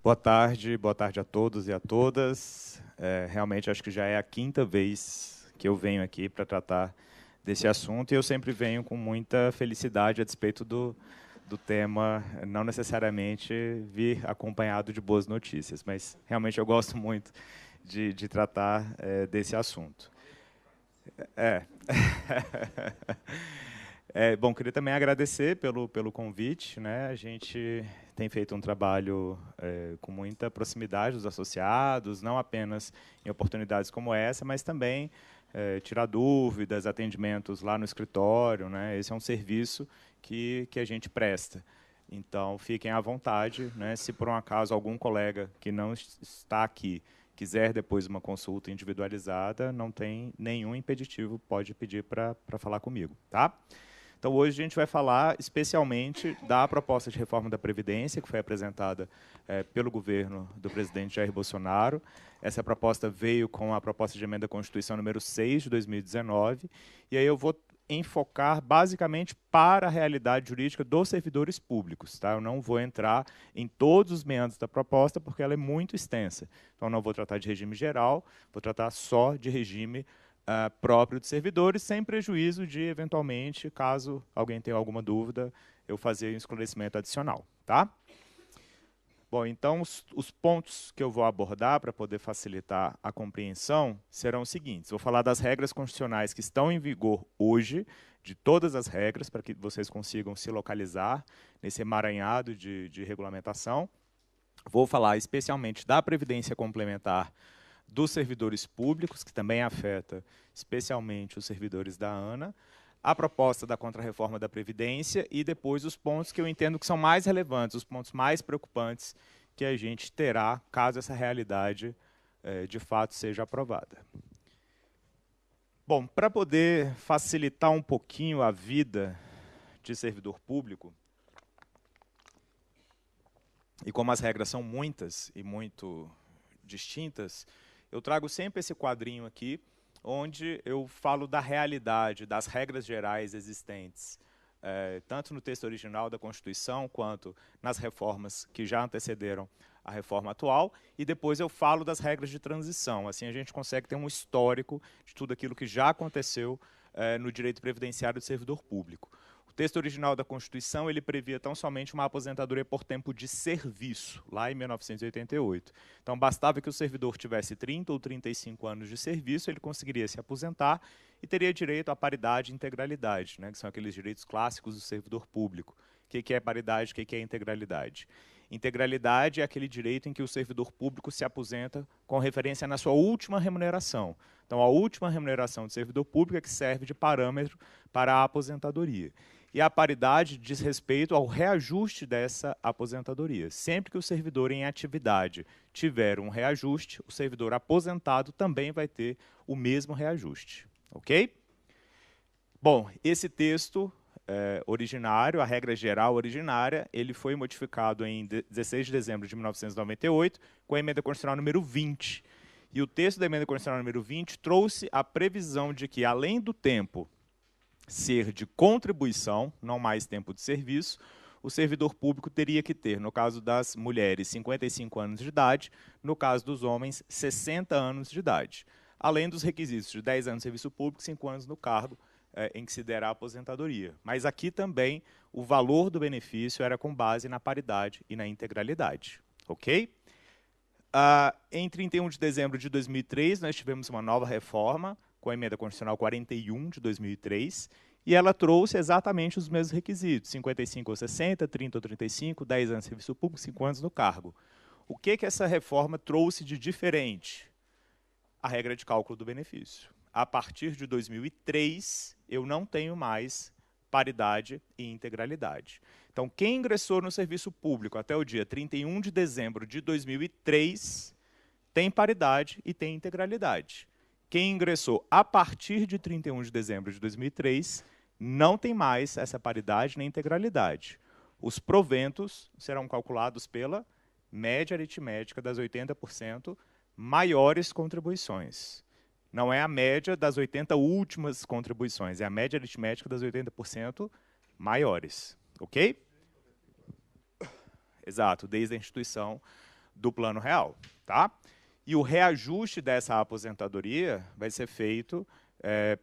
Boa tarde a todos e a todas. Realmente acho que já é a quinta vez que eu venho aqui para tratar desse assunto e eu sempre venho com muita felicidade a despeito do tema, não necessariamente vir acompanhado de boas notícias, mas realmente eu gosto muito de tratar desse assunto. É. Bom, queria também agradecer pelo convite, né? A gente tem feito um trabalho com muita proximidade dos associados, não apenas em oportunidades como essa, mas também tirar dúvidas, atendimentos lá no escritório, né? Esse é um serviço que a gente presta. Então, fiquem à vontade, né? Se por um acaso algum colega que não está aqui quiser depois uma consulta individualizada, não tem nenhum impeditivo, pode pedir para falar comigo, tá? Então, hoje a gente vai falar especialmente da proposta de reforma da Previdência, que foi apresentada pelo governo do presidente Jair Bolsonaro. Essa proposta veio com a proposta de emenda à Constituição número 6 de 2019, e aí eu vou enfocar basicamente para a realidade jurídica dos servidores públicos. Tá? Eu não vou entrar em todos os meandros da proposta, porque ela é muito extensa. Então, não vou tratar de regime geral, vou tratar só de regime próprio de servidores, sem prejuízo de, eventualmente, caso alguém tenha alguma dúvida, eu fazer um esclarecimento adicional. Tá? Bom, então, os pontos que eu vou abordar para poder facilitar a compreensão serão os seguintes. Vou falar das regras constitucionais que estão em vigor hoje, de todas as regras, para que vocês consigam se localizar nesse emaranhado de regulamentação. Vou falar especialmente da Previdência Complementar dos servidores públicos, que também afeta especialmente os servidores da ANA, a proposta da contrarreforma da Previdência e depois os pontos que eu entendo que são mais relevantes, os pontos mais preocupantes que a gente terá caso essa realidade de fato seja aprovada. Bom, para poder facilitar um pouquinho a vida de servidor público, e como as regras são muitas e muito distintas, eu trago sempre esse quadrinho aqui, onde eu falo da realidade, das regras gerais existentes, tanto no texto original da Constituição, quanto nas reformas que já antecederam a reforma atual, e depois eu falo das regras de transição. Assim a gente consegue ter um histórico de tudo aquilo que já aconteceu no direito previdenciário do servidor público. O texto original da Constituição ele previa tão somente uma aposentadoria por tempo de serviço, lá em 1988. Então, bastava que o servidor tivesse 30 ou 35 anos de serviço, ele conseguiria se aposentar e teria direito à paridade e integralidade, né, que são aqueles direitos clássicos do servidor público. O que é paridade, o que é integralidade? Integralidade é aquele direito em que o servidor público se aposenta com referência na sua última remuneração. Então, a última remuneração do servidor público é que serve de parâmetro para a aposentadoria. E a paridade diz respeito ao reajuste dessa aposentadoria. Sempre que o servidor em atividade tiver um reajuste, o servidor aposentado também vai ter o mesmo reajuste. Ok? Bom, esse texto originário, a regra geral originária, ele foi modificado em 16 de dezembro de 1998, com a emenda constitucional número 20. E o texto da emenda constitucional número 20 trouxe a previsão de que, além do tempo ser de contribuição, não mais tempo de serviço, o servidor público teria que ter, no caso das mulheres, 55 anos de idade, no caso dos homens, 60 anos de idade. Além dos requisitos de 10 anos de serviço público, 5 anos no cargo em que se der a aposentadoria. Mas aqui também o valor do benefício era com base na paridade e na integralidade. Ok? Em 31 de dezembro de 2003, nós tivemos uma nova reforma, com a emenda constitucional 41 de 2003, e ela trouxe exatamente os mesmos requisitos, 55 ou 60, 30 ou 35, 10 anos de serviço público, 5 anos no cargo. O que essa reforma trouxe de diferente? A regra de cálculo do benefício. A partir de 2003, eu não tenho mais paridade e integralidade. Então, quem ingressou no serviço público até o dia 31 de dezembro de 2003 tem paridade e tem integralidade. Quem ingressou a partir de 31 de dezembro de 2003 não tem mais essa paridade nem integralidade. Os proventos serão calculados pela média aritmética das 80% maiores contribuições. Não é a média das 80 últimas contribuições, é a média aritmética das 80% maiores. Ok? Exato, desde a instituição do plano real, tá? E o reajuste dessa aposentadoria vai ser feito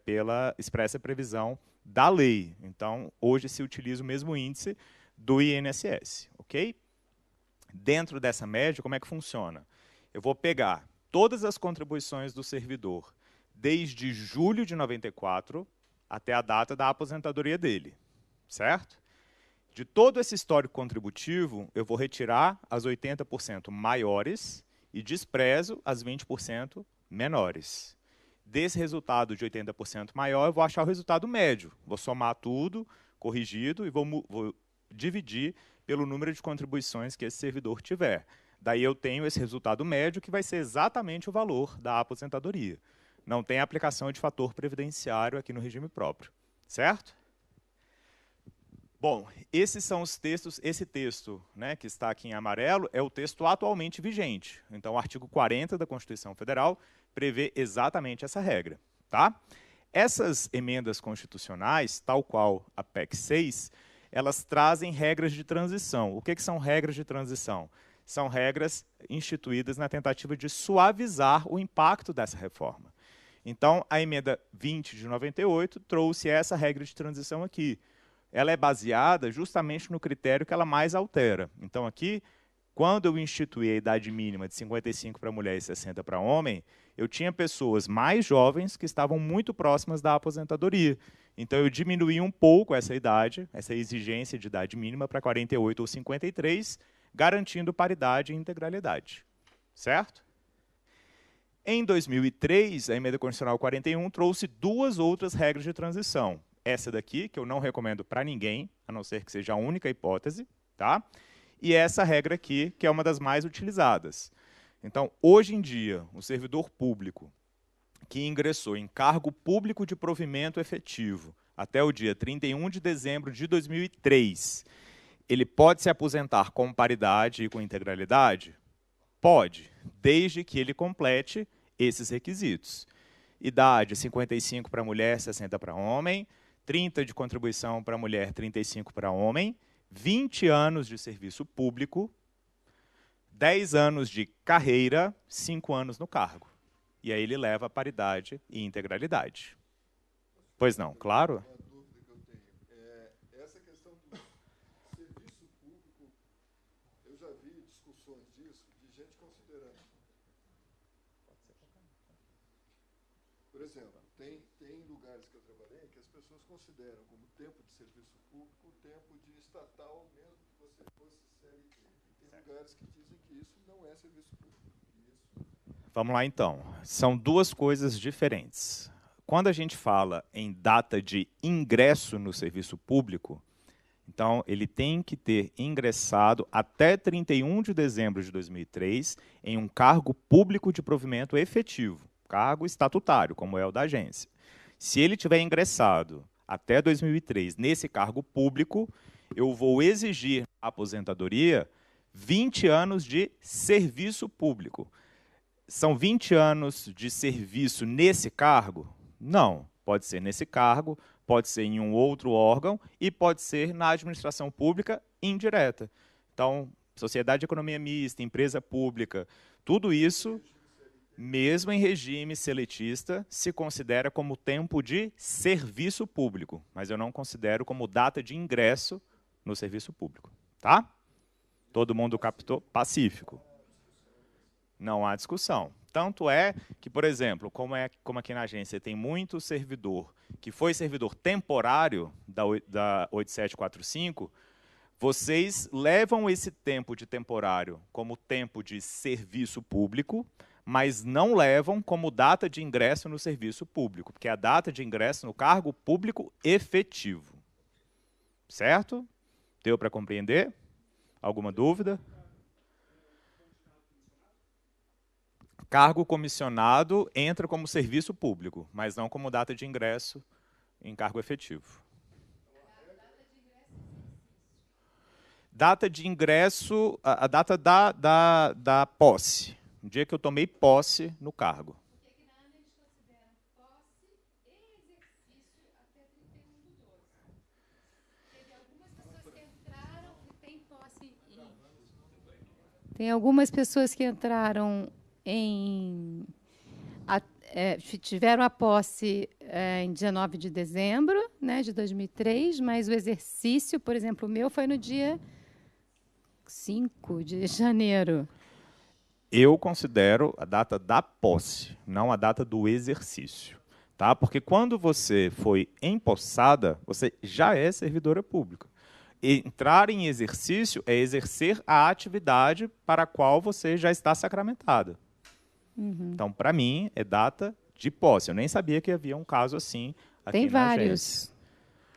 pela expressa previsão da lei. Então, hoje se utiliza o mesmo índice do INSS, ok? Dentro dessa média, como é que funciona? Eu vou pegar todas as contribuições do servidor desde julho de 94 até a data da aposentadoria dele, certo? De todo esse histórico contributivo, eu vou retirar as 80% maiores e desprezo as 20% menores. Desse resultado de 80% maior, eu vou achar o resultado médio. Vou somar tudo, corrigido, e vou dividir pelo número de contribuições que esse servidor tiver. Daí eu tenho esse resultado médio, que vai ser exatamente o valor da aposentadoria. Não tem aplicação de fator previdenciário aqui no regime próprio, certo? Bom, esses são os textos. Esse texto, né, que está aqui em amarelo é o texto atualmente vigente. Então, o artigo 40 da Constituição Federal prevê exatamente essa regra, tá? Essas emendas constitucionais, tal qual a PEC 6, elas trazem regras de transição. O que são regras de transição? São regras instituídas na tentativa de suavizar o impacto dessa reforma. Então, a emenda 20 de 98 trouxe essa regra de transição aqui. Ela é baseada justamente no critério que ela mais altera. Então, aqui, quando eu instituí a idade mínima de 55 para mulher e 60 para homem, eu tinha pessoas mais jovens que estavam muito próximas da aposentadoria. Então, eu diminuí um pouco essa idade, essa exigência de idade mínima, para 48 ou 53, garantindo paridade e integralidade. Certo? Em 2003, a Emenda Constitucional 41 trouxe duas outras regras de transição. Essa daqui, que eu não recomendo para ninguém, a não ser que seja a única hipótese, tá? E essa regra aqui, que é uma das mais utilizadas. Então, hoje em dia, o servidor público que ingressou em cargo público de provimento efetivo até o dia 31 de dezembro de 2003, ele pode se aposentar com paridade e com integralidade? Pode, desde que ele complete esses requisitos. Idade 55 para mulher, 60 para homem, 30 de contribuição para mulher, 35 para homem, 20 anos de serviço público, 10 anos de carreira, 5 anos no cargo. E aí ele leva a paridade e integralidade. Pois não, claro? Uma dúvida que eu tenho é essa questão do serviço público. Eu já vi discussões disso de gente considerando. Por exemplo, tem lugares que eu trabalhei que as pessoas consideram como tempo de serviço público o tempo de estatal, mesmo que você fosse CLT. E tem lugares que dizem que isso não é serviço público. Vamos lá, então. São duas coisas diferentes. Quando a gente fala em data de ingresso no serviço público, então ele tem que ter ingressado até 31 de dezembro de 2003 em um cargo público de provimento efetivo, cargo estatutário, como é o da agência. Se ele tiver ingressado até 2003 nesse cargo público, eu vou exigir a aposentadoria 20 anos de serviço público. São 20 anos de serviço nesse cargo? Não. Pode ser nesse cargo, pode ser em um outro órgão e pode ser na administração pública indireta. Então, sociedade de economia mista, empresa pública, tudo isso, mesmo em regime seletista, se considera como tempo de serviço público, mas eu não considero como data de ingresso no serviço público. Tá? Todo mundo captou? Pacífico. Não há discussão. Tanto é que, por exemplo, como aqui na agência tem muito servidor que foi servidor temporário da 8745, vocês levam esse tempo de temporário como tempo de serviço público, mas não levam como data de ingresso no serviço público, porque é a data de ingresso no cargo público efetivo. Certo? Deu para compreender? Alguma dúvida? Cargo comissionado entra como serviço público, mas não como data de ingresso em cargo efetivo. Data de ingresso, a data da posse. O dia que eu tomei posse no cargo. Porque aqui na ANA eles consideram posse e exercício até 31/12. Teve algumas pessoas que entraram e têm posse em... Tem algumas pessoas que entraram tiveram a posse em 19 de dezembro, né, de 2003, mas o exercício, por exemplo, o meu foi no dia 5 de janeiro. Eu considero a data da posse, não a data do exercício. Tá? Porque quando você foi empossada, você já é servidora pública. Entrar em exercício é exercer a atividade para a qual você já está sacramentada. Então, para mim, é data de posse. Eu nem sabia que havia um caso assim aqui na agência.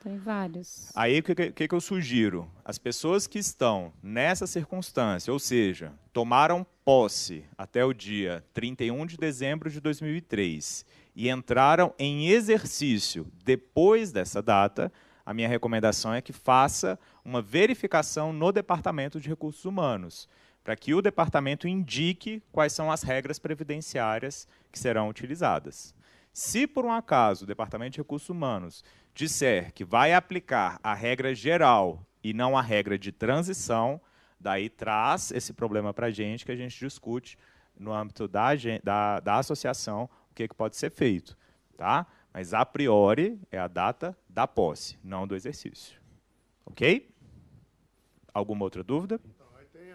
Tem vários. Aí, o que eu sugiro? As pessoas que estão nessa circunstância, ou seja, tomaram posse até o dia 31 de dezembro de 2003 e entraram em exercício depois dessa data, a minha recomendação é que faça uma verificação no Departamento de Recursos Humanos, para que o departamento indique quais são as regras previdenciárias que serão utilizadas. Se, por um acaso, o Departamento de Recursos Humanos disser que vai aplicar a regra geral e não a regra de transição, daí traz esse problema para a gente, que a gente discute no âmbito da associação o que pode ser feito. Tá? Mas, a priori, é a data da posse, não do exercício. Ok? Alguma outra dúvida? Então, aí tem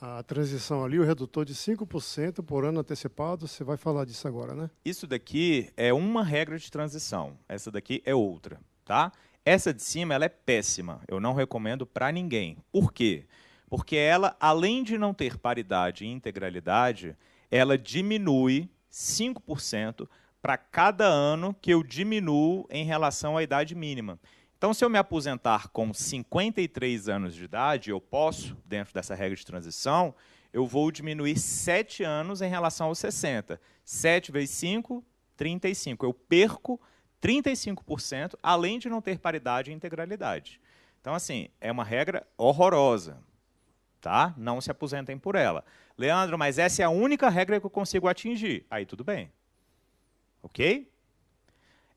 a transição ali, o redutor de 5% por ano antecipado. Você vai falar disso agora, né? Isso daqui é uma regra de transição. Essa daqui é outra. Tá? Essa de cima ela é péssima. Eu não recomendo para ninguém. Por quê? Porque ela, além de não ter paridade e integralidade, ela diminui 5% para cada ano que eu diminuo em relação à idade mínima. Então, se eu me aposentar com 53 anos de idade, eu posso, dentro dessa regra de transição, eu vou diminuir 7 anos em relação aos 60. 7 vezes 5, 35. Eu perco 35%, além de não ter paridade e integralidade. Então, assim, é uma regra horrorosa. Tá? Não se aposentem por ela. Leandro, mas essa é a única regra que eu consigo atingir. Aí tudo bem. Ok?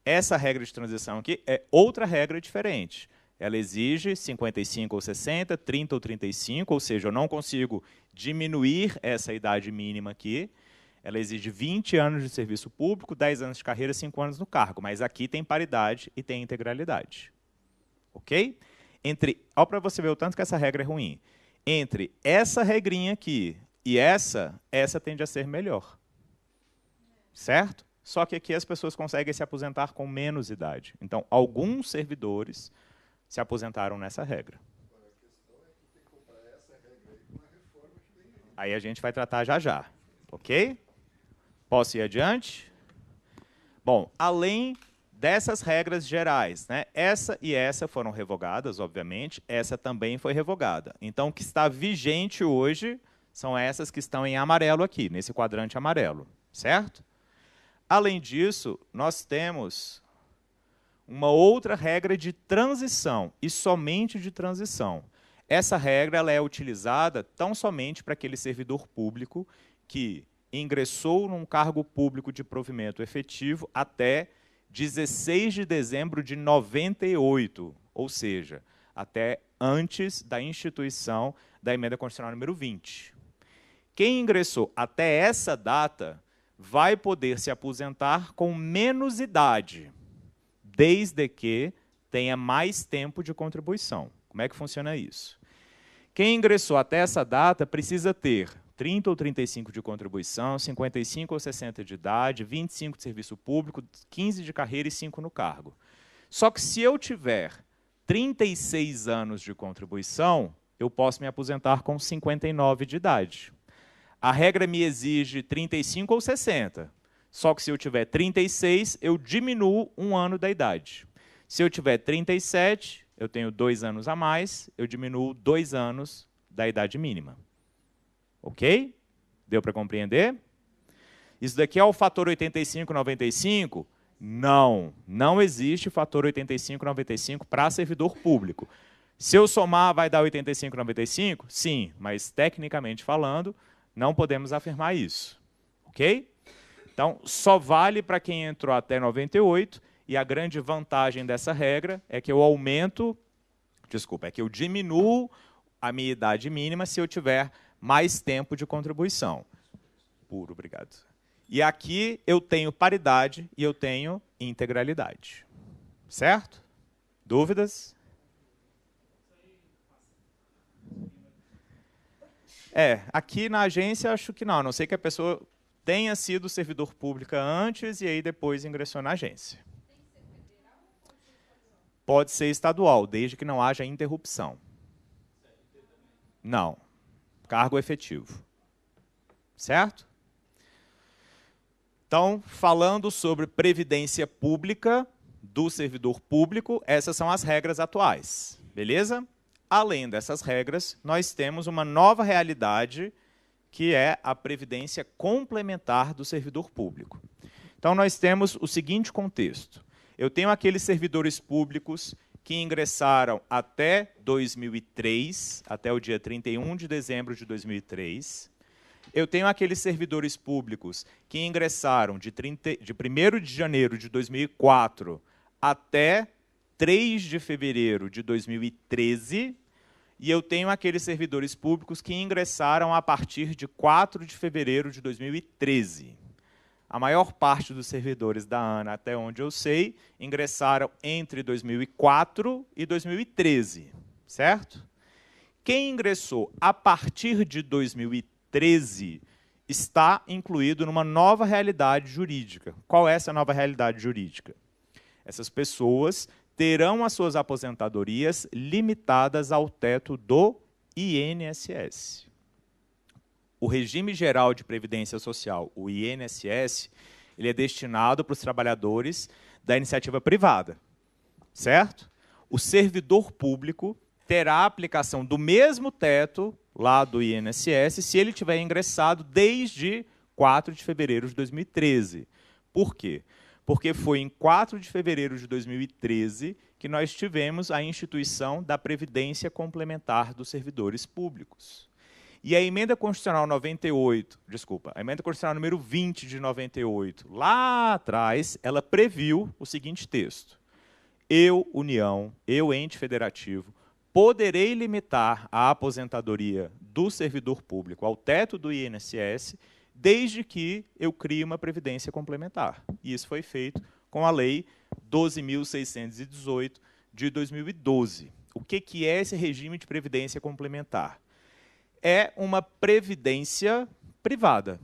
Essa regra de transição aqui é outra regra diferente. Ela exige 55 ou 60, 30 ou 35, ou seja, eu não consigo diminuir essa idade mínima aqui. Ela exige 20 anos de serviço público, 10 anos de carreira, 5 anos no cargo. Mas aqui tem paridade e tem integralidade. Ok? Olha para você ver o tanto que essa regra é ruim. Entre essa regrinha aqui e essa tende a ser melhor. Certo? Só que aqui as pessoas conseguem se aposentar com menos idade. Então, alguns servidores se aposentaram nessa regra. Aí a gente vai tratar já já. Ok? Posso ir adiante? Bom, além dessas regras gerais, né? Essa e essa foram revogadas, obviamente. Essa também foi revogada. Então, o que está vigente hoje são essas que estão em amarelo aqui, nesse quadrante amarelo. Certo? Além disso, nós temos uma outra regra de transição, e somente de transição. Essa regra ela é utilizada tão somente para aquele servidor público que ingressou num cargo público de provimento efetivo até 16 de dezembro de 98, ou seja, até antes da instituição da Emenda Constitucional número 20. Quem ingressou até essa data vai poder se aposentar com menos idade, desde que tenha mais tempo de contribuição. Como é que funciona isso? Quem ingressou até essa data precisa ter 30 ou 35 de contribuição, 55 ou 60 de idade, 25 de serviço público, 15 de carreira e 5 no cargo. Só que se eu tiver 36 anos de contribuição, eu posso me aposentar com 59 de idade. A regra me exige 35 ou 60. Só que se eu tiver 36, eu diminuo 1 ano da idade. Se eu tiver 37, eu tenho 2 anos a mais, eu diminuo 2 anos da idade mínima. Ok? Deu para compreender? Isso daqui é o fator 85-95? Não, não existe fator 85-95 para servidor público. Se eu somar, vai dar 85-95? Sim, mas tecnicamente falando, não podemos afirmar isso. Ok? Então, só vale para quem entrou até 98, e a grande vantagem dessa regra é que eu aumento, é que eu diminuo a minha idade mínima se eu tiver mais tempo de contribuição. Puro, obrigado. E aqui eu tenho paridade e eu tenho integralidade. Certo? Dúvidas? Aqui na agência acho que não, a não ser que a pessoa tenha sido servidor pública antes e aí depois ingressou na agência. Pode ser estadual, desde que não haja interrupção. Não. Cargo efetivo. Certo? Então, falando sobre previdência pública do servidor público, essas são as regras atuais. Beleza? Além dessas regras, nós temos uma nova realidade, que é a previdência complementar do servidor público. Então, nós temos o seguinte contexto. Eu tenho aqueles servidores públicos que ingressaram até 2003, até o dia 31 de dezembro de 2003. Eu tenho aqueles servidores públicos que ingressaram de 1º de janeiro de 2004 até 3 de fevereiro de 2013. E eu tenho aqueles servidores públicos que ingressaram a partir de 4 de fevereiro de 2013. A maior parte dos servidores da ANA, até onde eu sei, ingressaram entre 2004 e 2013, certo? Quem ingressou a partir de 2013 está incluído numa nova realidade jurídica. Qual é essa nova realidade jurídica? Essas pessoas terão as suas aposentadorias limitadas ao teto do INSS. O regime geral de previdência social, o INSS, ele é destinado para os trabalhadores da iniciativa privada, certo? O servidor público terá a aplicação do mesmo teto lá do INSS se ele tiver ingressado desde 4 de fevereiro de 2013. Por quê? Porque foi em 4 de fevereiro de 2013 que nós tivemos a instituição da Previdência Complementar dos Servidores Públicos. E a Emenda Constitucional 98, a Emenda Constitucional número 20 de 98, lá atrás, ela previu o seguinte texto: eu, União, eu, ente federativo, poderei limitar a aposentadoria do servidor público ao teto do INSS, desde que eu crie uma previdência complementar. E isso foi feito com a Lei 12.618 de 2012. O que é esse regime de previdência complementar? É uma previdência privada.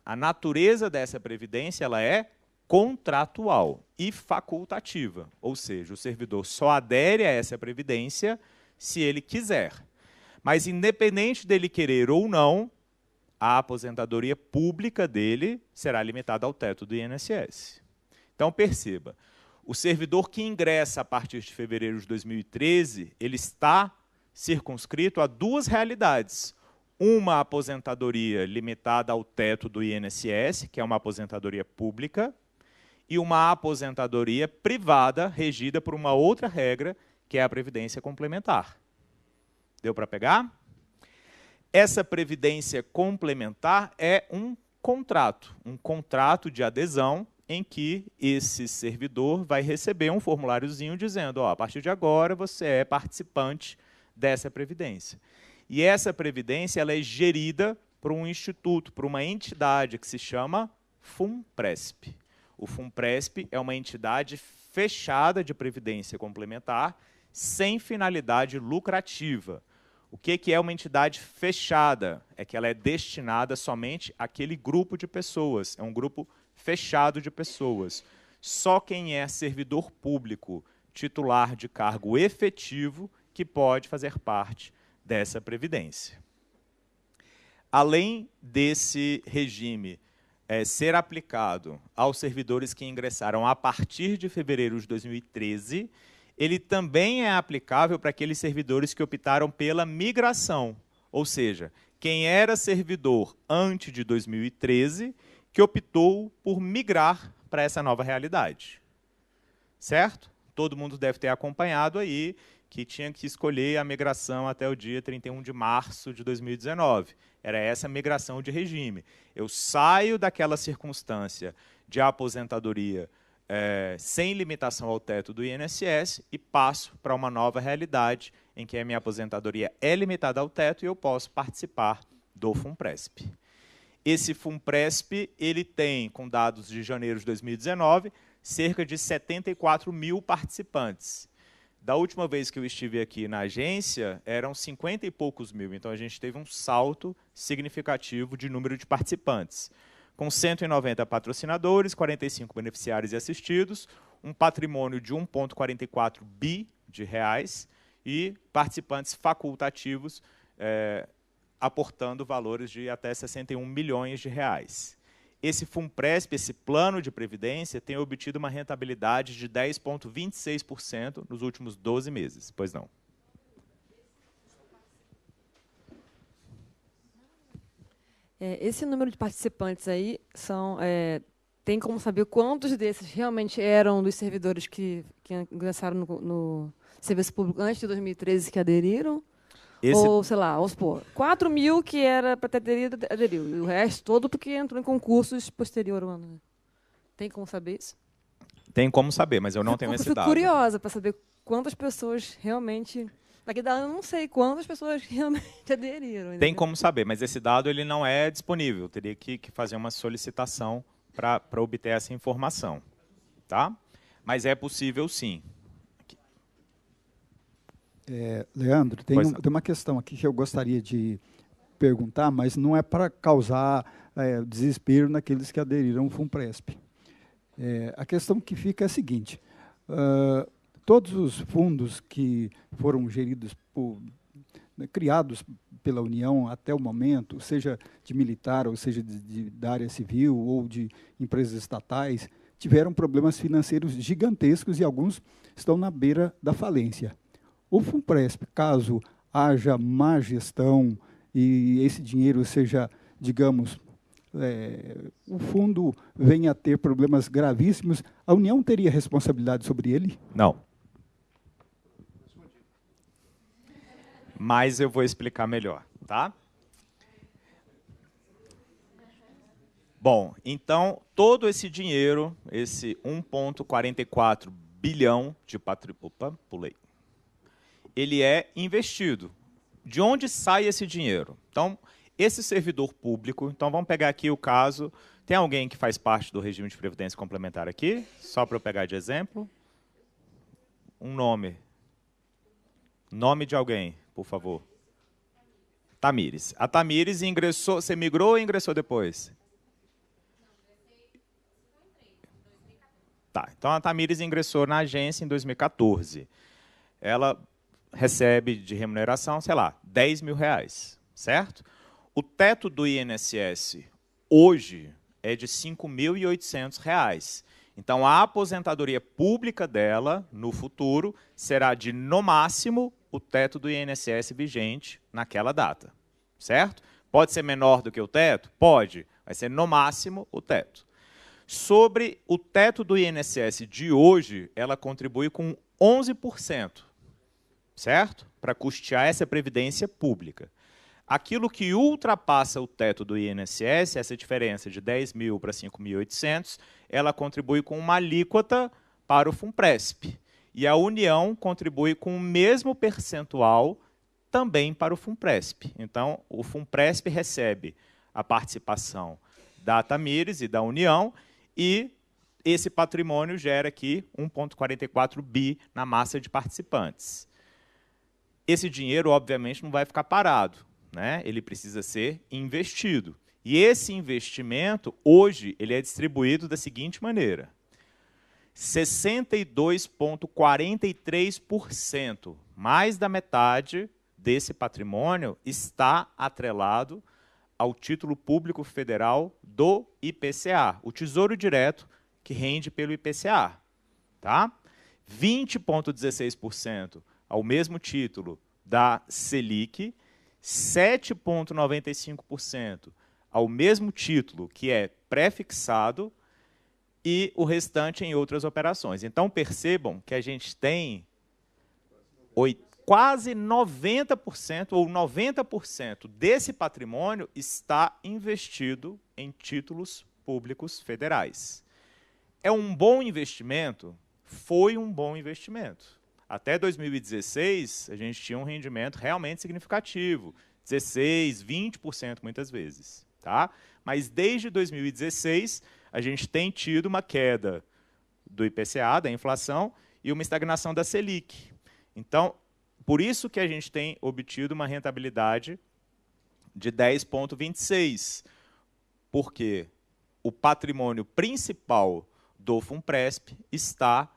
A natureza dessa previdência ela é contratual e facultativa, ou seja, o servidor só adere a essa previdência se ele quiser. Mas, independente dele querer ou não, a aposentadoria pública dele será limitada ao teto do INSS. Então, perceba, o servidor que ingressa a partir de fevereiro de 2013, ele está circunscrito a duas realidades. Uma aposentadoria limitada ao teto do INSS, que é uma aposentadoria pública, e uma aposentadoria privada, regida por uma outra regra, que é a previdência complementar. Deu para pegar? Essa previdência complementar é um contrato de adesão, em que esse servidor vai receber um formuláriozinho dizendo, a partir de agora você é participante dessa previdência. E essa previdência ela é gerida por um instituto, por uma entidade que se chama FUNPRESP. O FUNPRESP é uma entidade fechada de previdência complementar, sem finalidade lucrativa. O que é uma entidade fechada? É que ela é destinada somente àquele grupo de pessoas. É um grupo fechado de pessoas. Só quem é servidor público, titular de cargo efetivo, que pode fazer parte dessa previdência. Além desse regime ser aplicado aos servidores que ingressaram a partir de fevereiro de 2013, ele também é aplicável para aqueles servidores que optaram pela migração, ou seja, quem era servidor antes de 2013, que optou por migrar para essa nova realidade. Certo? Todo mundo deve ter acompanhado aí que tinha que escolher a migração até o dia 31 de março de 2019. Era essa migração de regime. Eu saio daquela circunstância de aposentadoria sem limitação ao teto do INSS e passo para uma nova realidade em que a minha aposentadoria é limitada ao teto e eu posso participar do FUNPRESP. Esse FUNPRESP ele tem, com dados de janeiro de 2019, cerca de 74 mil participantes. Da última vez que eu estive aqui na agência, eram 50 e poucos mil. Então, a gente teve um salto significativo de número de participantes. Com 190 patrocinadores, 45 beneficiários e assistidos, um patrimônio de 1,44 bi de reais e participantes facultativos aportando valores de até 61 milhões de reais. Esse FUNPRESP, esse plano de previdência, tem obtido uma rentabilidade de 10,26% nos últimos 12 meses. Pois não. Esse número de participantes aí tem como saber quantos desses realmente eram dos servidores que ingressaram no serviço público antes de 2013 que aderiram? Ou, sei lá, vamos supor, 4 mil que era para ter aderiu, e o resto todo porque entrou em concursos posterior ao ano. Né? Tem como saber isso? Tem como saber, mas eu não tenho esse dado. Eu fico curiosa para saber quantas pessoas realmente... Daqui da ano eu não sei quantas pessoas realmente aderiram. Tem como saber, mas esse dado ele não é disponível. Eu teria que fazer uma solicitação para obter essa informação. Tá? Mas é possível, sim. Leandro, tem uma questão aqui que eu gostaria de perguntar, mas não é para causar desespero naqueles que aderiram ao FUNPRESP. A questão que fica é a seguinte, todos os fundos que foram geridos, criados pela União até o momento, seja de militar, ou seja da área civil, ou de empresas estatais, tiveram problemas financeiros gigantescos e alguns estão na beira da falência. O FUNPRESP, caso haja má gestão e esse dinheiro seja, digamos, o fundo venha a ter problemas gravíssimos, a União teria responsabilidade sobre ele? Não. Mas eu vou explicar melhor, tá? Bom, então, todo esse dinheiro, esse 1,44 bilhão de patrimônio... Opa, pulei. Ele é investido. De onde sai esse dinheiro? Então, esse servidor público, então vamos pegar aqui o caso, tem alguém que faz parte do regime de previdência complementar aqui? Só para eu pegar de exemplo. Um nome. Nome de alguém, por favor. Tamires. A Tamires ingressou, você migrou ou ingressou depois? Tá, então a Tamires ingressou na agência em 2014. Ela recebe de remuneração, sei lá, 10 mil reais, certo? O teto do INSS hoje é de 5.800 reais. Então, a aposentadoria pública dela, no futuro, será de, no máximo, o teto do INSS vigente naquela data, certo? Pode ser menor do que o teto? Pode, vai ser, no máximo, o teto. Sobre o teto do INSS de hoje, ela contribui com 11%. Certo? Para custear essa previdência pública. Aquilo que ultrapassa o teto do INSS, essa diferença de 10 mil para 5.800, ela contribui com uma alíquota para o FUNPRESP. E a União contribui com o mesmo percentual também para o FUNPRESP. Então, o FUNPRESP recebe a participação da Tamires e da União e esse patrimônio gera aqui 1,44 bi na massa de participantes. Esse dinheiro, obviamente, não vai ficar parado, né? Ele precisa ser investido. E esse investimento, hoje, ele é distribuído da seguinte maneira. 62,43%, mais da metade desse patrimônio, está atrelado ao título público federal do IPCA, o Tesouro Direto que rende pelo IPCA. Tá? 20,16% ao mesmo título da Selic, 7,95% ao mesmo título que é pré-fixado e o restante em outras operações. Então, percebam que a gente tem quase 90% ou 90% desse patrimônio está investido em títulos públicos federais. É um bom investimento? Foi um bom investimento. Até 2016, a gente tinha um rendimento realmente significativo, 16%, 20% muitas vezes. Tá? Mas desde 2016, a gente tem tido uma queda do IPCA, da inflação, e uma estagnação da Selic. Então, por isso que a gente tem obtido uma rentabilidade de 10,26%, porque o patrimônio principal do Funpresp está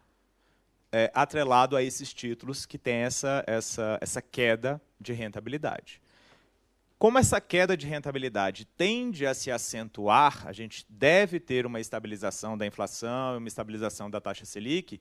atrelado a esses títulos que têm essa queda de rentabilidade. Como essa queda de rentabilidade tende a se acentuar, a gente deve ter uma estabilização da inflação, uma estabilização da taxa Selic,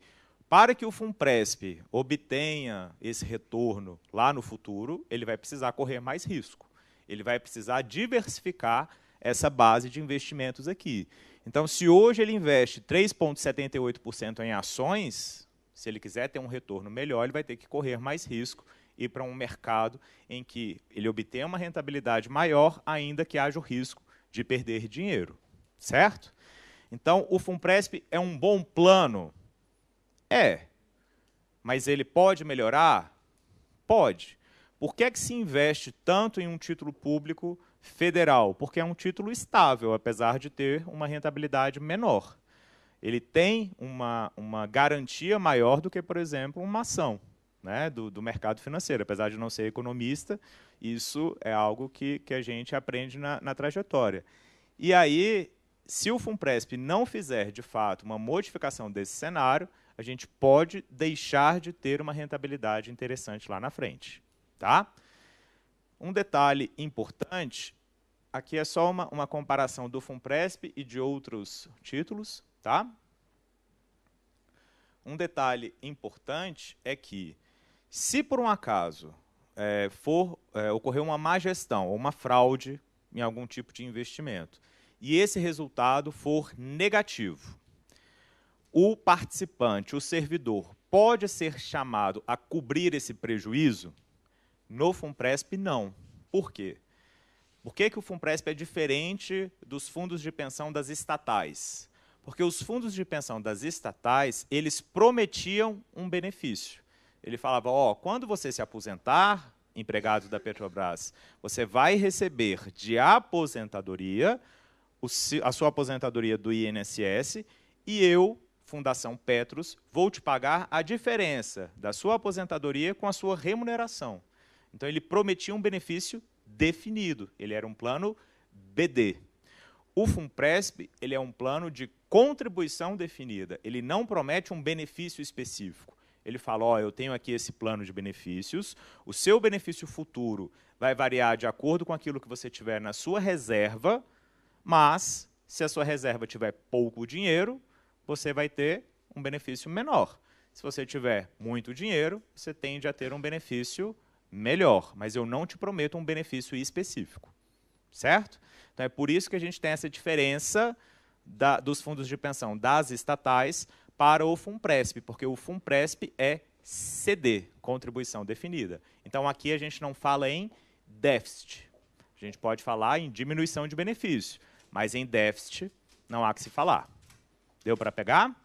para que o Funpresp obtenha esse retorno lá no futuro, ele vai precisar correr mais risco. Ele vai precisar diversificar essa base de investimentos aqui. Então, se hoje ele investe 3,78% em ações, se ele quiser ter um retorno melhor, ele vai ter que correr mais risco e ir para um mercado em que ele obtenha uma rentabilidade maior, ainda que haja o risco de perder dinheiro. Certo? Então, o Funpresp é um bom plano? É. Mas ele pode melhorar? Pode. Por que é que se investe tanto em um título público federal? Porque é um título estável, apesar de ter uma rentabilidade menor. Ele tem uma garantia maior do que, por exemplo, uma ação, né, do mercado financeiro. Apesar de não ser economista, isso é algo que a gente aprende na trajetória. E aí, se o Funpresp não fizer, de fato, uma modificação desse cenário, a gente pode deixar de ter uma rentabilidade interessante lá na frente. Tá? Um detalhe importante, aqui é só uma comparação do Funpresp e de outros títulos. Tá? Um detalhe importante é que, se por um acaso ocorrer uma má gestão ou uma fraude em algum tipo de investimento, e esse resultado for negativo, o participante, o servidor, pode ser chamado a cobrir esse prejuízo? No Funpresp, não. Por quê? Por que o Funpresp é diferente dos fundos de pensão das estatais? Porque os fundos de pensão das estatais, eles prometiam um benefício. Ele falava, quando você se aposentar, empregado da Petrobras, você vai receber de aposentadoria a sua aposentadoria do INSS e eu, Fundação Petros, vou te pagar a diferença da sua aposentadoria com a sua remuneração. Então, ele prometia um benefício definido. Ele era um plano BD. O Funpresp, ele é um plano de contribuição definida. Ele não promete um benefício específico. Ele fala, eu tenho aqui esse plano de benefícios, o seu benefício futuro vai variar de acordo com aquilo que você tiver na sua reserva, mas, se a sua reserva tiver pouco dinheiro, você vai ter um benefício menor. Se você tiver muito dinheiro, você tende a ter um benefício melhor, mas eu não te prometo um benefício específico. Certo? Então, é por isso que a gente tem essa diferença dos fundos de pensão das estatais para o Funpresp, porque o Funpresp é CD, contribuição definida. Então, aqui a gente não fala em déficit. A gente pode falar em diminuição de benefício, mas em déficit não há que se falar. Deu para pegar?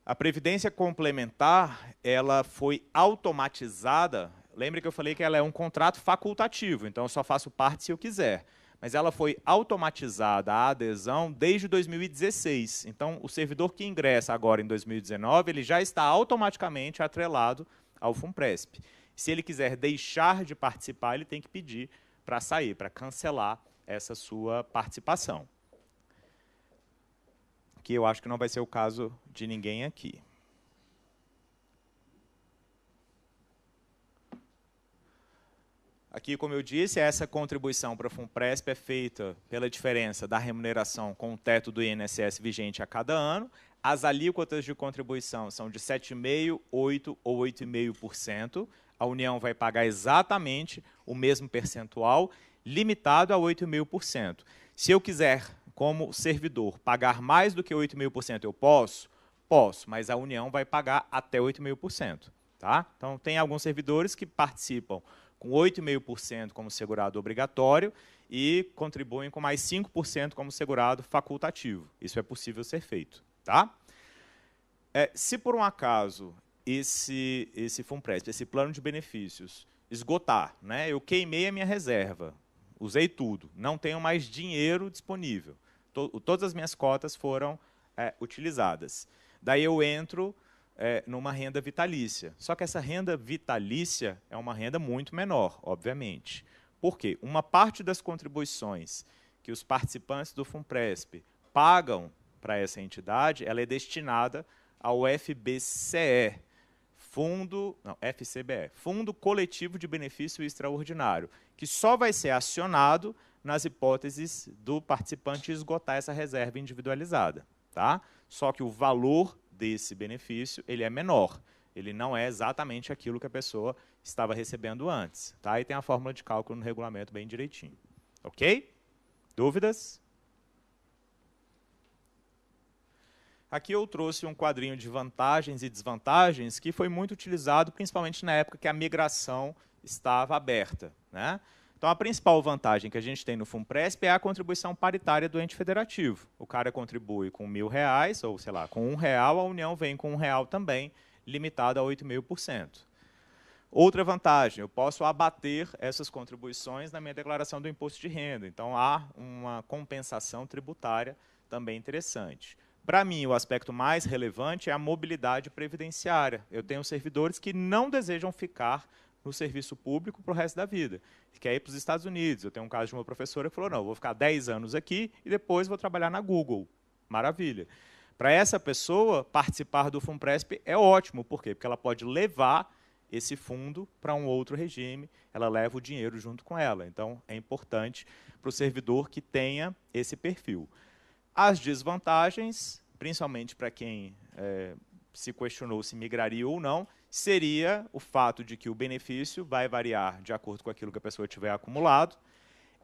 A Previdência Complementar, ela foi automatizada. Lembre que eu falei que ela é um contrato facultativo, então eu só faço parte se eu quiser. Mas ela foi automatizada a adesão desde 2016. Então, o servidor que ingressa agora em 2019, ele já está automaticamente atrelado ao Funpresp. Se ele quiser deixar de participar, ele tem que pedir para sair, para cancelar essa sua participação. Que eu acho que não vai ser o caso de ninguém aqui. Aqui, como eu disse, essa contribuição para o Funpresp é feita pela diferença da remuneração com o teto do INSS vigente a cada ano. As alíquotas de contribuição são de 7,5%, 8% ou 8,5%. A União vai pagar exatamente o mesmo percentual, limitado a 8,5%. Se eu quiser, como servidor, pagar mais do que 8,5%, eu posso? Posso, mas a União vai pagar até 8,5%. Tá? Então, tem alguns servidores que participam com 8,5% como segurado obrigatório e contribuem com mais 5% como segurado facultativo. Isso é possível ser feito. Tá? Se por um acaso esse Funpresp, esse plano de benefícios, esgotar, né? Eu queimei a minha reserva, usei tudo, não tenho mais dinheiro disponível. Todas as minhas cotas foram utilizadas. Daí eu entro numa renda vitalícia. Só que essa renda vitalícia é uma renda muito menor, obviamente. Por quê? Uma parte das contribuições que os participantes do FUNPRESP pagam para essa entidade, ela é destinada ao FBCE, FCBE, Fundo Coletivo de Benefício Extraordinário, que só vai ser acionado nas hipóteses do participante esgotar essa reserva individualizada. Tá? Só que o valor desse benefício ele é menor. Ele não é exatamente aquilo que a pessoa estava recebendo antes. Tá? E tem a fórmula de cálculo no regulamento bem direitinho. Ok? Dúvidas? Aqui eu trouxe um quadrinho de vantagens e desvantagens que foi muito utilizado, principalmente na época que a migração estava aberta, né? Então, a principal vantagem que a gente tem no FUNPRESP é a contribuição paritária do ente federativo. O cara contribui com R$1.000, ou sei lá, com R$1, a União vem com R$1 também, limitado a 8,5%. Outra vantagem, eu posso abater essas contribuições na minha declaração do imposto de renda. Então, há uma compensação tributária também interessante. Para mim, o aspecto mais relevante é a mobilidade previdenciária. Eu tenho servidores que não desejam ficar no serviço público para o resto da vida, quer ir para os Estados Unidos. Eu tenho um caso de uma professora que falou, não, eu vou ficar 10 anos aqui e depois vou trabalhar na Google. Maravilha. Para essa pessoa, participar do FUNPRESP é ótimo. Por quê? Porque ela pode levar esse fundo para um outro regime, ela leva o dinheiro junto com ela. Então, é importante para o servidor que tenha esse perfil. As desvantagens, principalmente para quem se questionou se migraria ou não, seria o fato de que o benefício vai variar de acordo com aquilo que a pessoa tiver acumulado.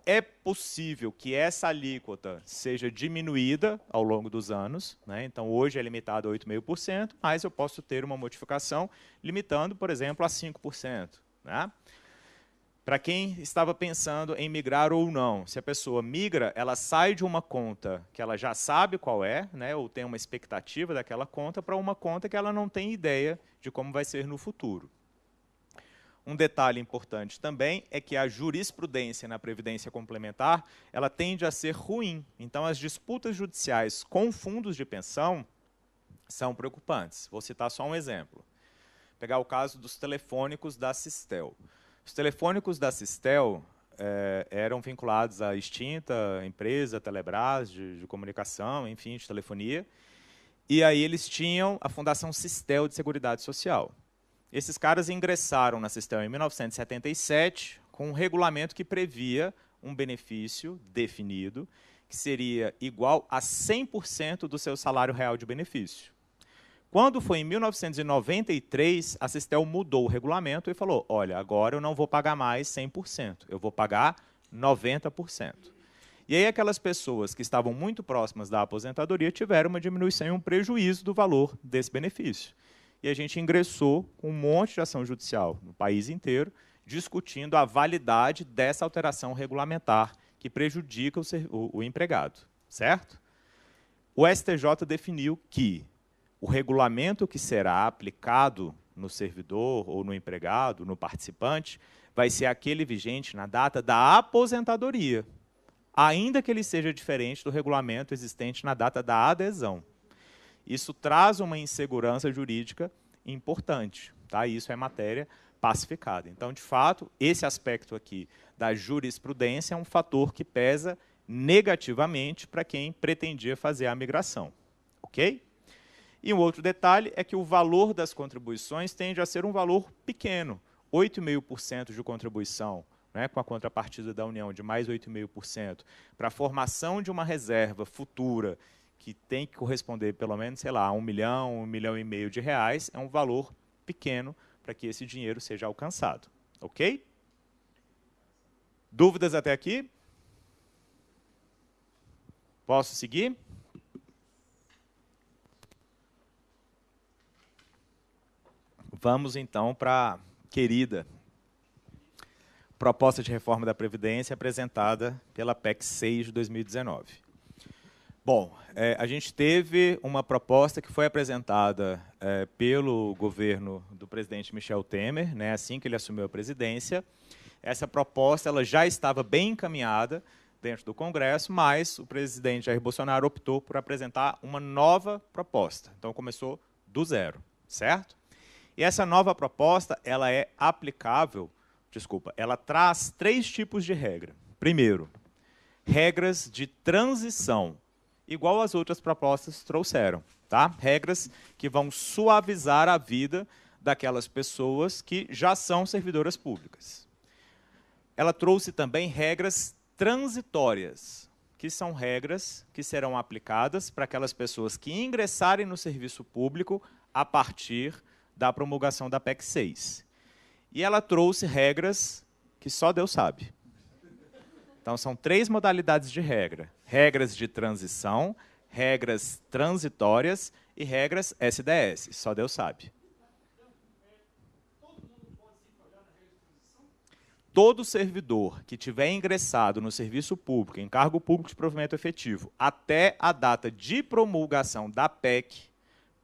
É possível que essa alíquota seja diminuída ao longo dos anos, né? Então, hoje é limitado a 8,5%, mas eu posso ter uma modificação limitando, por exemplo, a 5%. Né? Para quem estava pensando em migrar ou não, se a pessoa migra, ela sai de uma conta que ela já sabe qual é, né, ou tem uma expectativa daquela conta, para uma conta que ela não tem ideia de como vai ser no futuro. Um detalhe importante também é que a jurisprudência na Previdência Complementar ela tende a ser ruim. Então, as disputas judiciais com fundos de pensão são preocupantes. Vou citar só um exemplo. Vou pegar o caso dos telefônicos da Sistel. Os telefônicos da Sistel eram vinculados à extinta empresa Telebrás de comunicação, enfim, de telefonia. E aí eles tinham a Fundação Sistel de Seguridade Social. Esses caras ingressaram na Sistel em 1977 com um regulamento que previa um benefício definido que seria igual a 100% do seu salário real de benefício. Quando foi em 1993, a Sistel mudou o regulamento e falou, olha, agora eu não vou pagar mais 100%, eu vou pagar 90%. E aí aquelas pessoas que estavam muito próximas da aposentadoria tiveram uma diminuição e um prejuízo do valor desse benefício. E a gente ingressou com um monte de ação judicial no país inteiro, discutindo a validade dessa alteração regulamentar que prejudica o empregado, certo? O STJ definiu que o regulamento que será aplicado no servidor ou no empregado, no participante, vai ser aquele vigente na data da aposentadoria, ainda que ele seja diferente do regulamento existente na data da adesão. Isso traz uma insegurança jurídica importante. Tá? Isso é matéria pacificada. Então, de fato, esse aspecto aqui da jurisprudência é um fator que pesa negativamente para quem pretendia fazer a migração. Ok? E um outro detalhe é que o valor das contribuições tende a ser um valor pequeno, 8,5% de contribuição, né, com a contrapartida da União de mais 8,5%, para a formação de uma reserva futura que tem que corresponder pelo menos, sei lá, a 1 milhão, 1,5 milhão de reais, é um valor pequeno para que esse dinheiro seja alcançado. Ok? Dúvidas até aqui? Posso seguir? Vamos, então, para a querida proposta de reforma da Previdência apresentada pela PEC 6 de 2019. Bom, a gente teve uma proposta que foi apresentada pelo governo do presidente Michel Temer, né, assim que ele assumiu a presidência. Essa proposta ela já estava bem encaminhada dentro do Congresso, mas o presidente Jair Bolsonaro optou por apresentar uma nova proposta. Então, começou do zero, certo? E essa nova proposta ela é aplicável, ela traz 3 tipos de regra. Primeiro, regras de transição, igual as outras propostas trouxeram, tá? Regras que vão suavizar a vida daquelas pessoas que já são servidoras públicas. Ela trouxe também regras transitórias, que são regras que serão aplicadas para aquelas pessoas que ingressarem no serviço público a partir da promulgação da PEC 6. E ela trouxe regras que só Deus sabe. Então, são 3 modalidades de regra. Regras de transição, regras transitórias e regras SDS. Só Deus sabe. Todo servidor que tiver ingressado no serviço público, em cargo público de provimento efetivo, até a data de promulgação da PEC,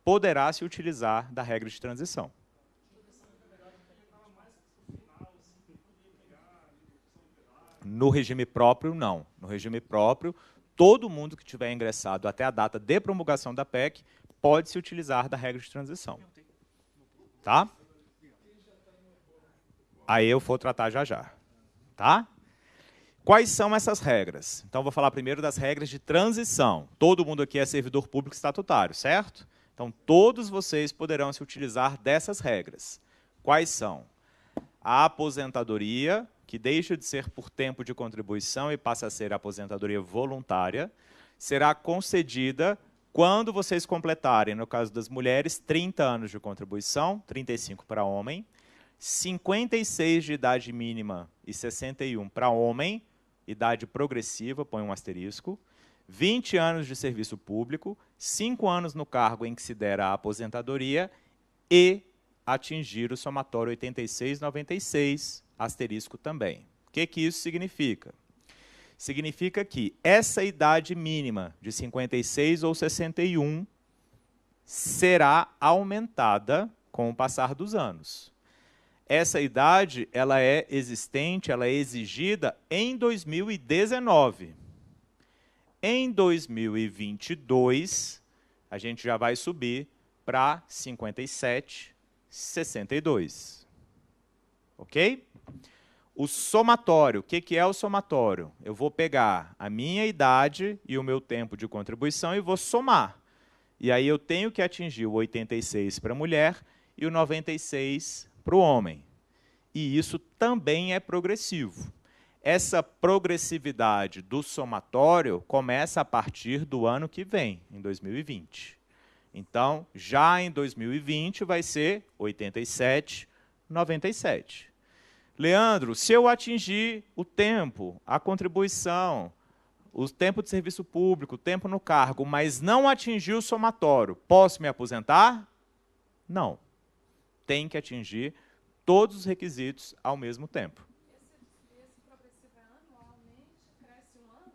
poderá se utilizar da regra de transição. No regime próprio, não. No regime próprio, todo mundo que tiver ingressado até a data de promulgação da PEC pode se utilizar da regra de transição. Tá? Aí eu vou tratar já já. Tá? Quais são essas regras? Então, vou falar primeiro das regras de transição. Todo mundo aqui é servidor público estatutário, certo? Então, todos vocês poderão se utilizar dessas regras. Quais são? A aposentadoria, que deixa de ser por tempo de contribuição e passa a ser aposentadoria voluntária, será concedida quando vocês completarem, no caso das mulheres, 30 anos de contribuição, 35 para homem, 56 de idade mínima e 61 para homem, idade progressiva, põe um asterisco, 20 anos de serviço público, 5 anos no cargo em que se dera a aposentadoria e atingir o somatório 86-96, asterisco também. O que isso significa? Significa que essa idade mínima de 56 ou 61 será aumentada com o passar dos anos. Essa idade ela é existente, ela é exigida em 2019. Em 2022, a gente já vai subir para 57, 62. Ok? O somatório, o que é o somatório? Eu vou pegar a minha idade e o meu tempo de contribuição e vou somar. E aí eu tenho que atingir o 86 para a mulher e o 96 para o homem. E isso também é progressivo. Essa progressividade do somatório começa a partir do ano que vem, em 2020. Então, já em 2020 vai ser 87, 97. Leandro, se eu atingir o tempo, a contribuição, o tempo de serviço público, o tempo no cargo, mas não atingir o somatório, posso me aposentar? Não. Tem que atingir todos os requisitos ao mesmo tempo. Esse progressivo é anualmente? Cresce um ano?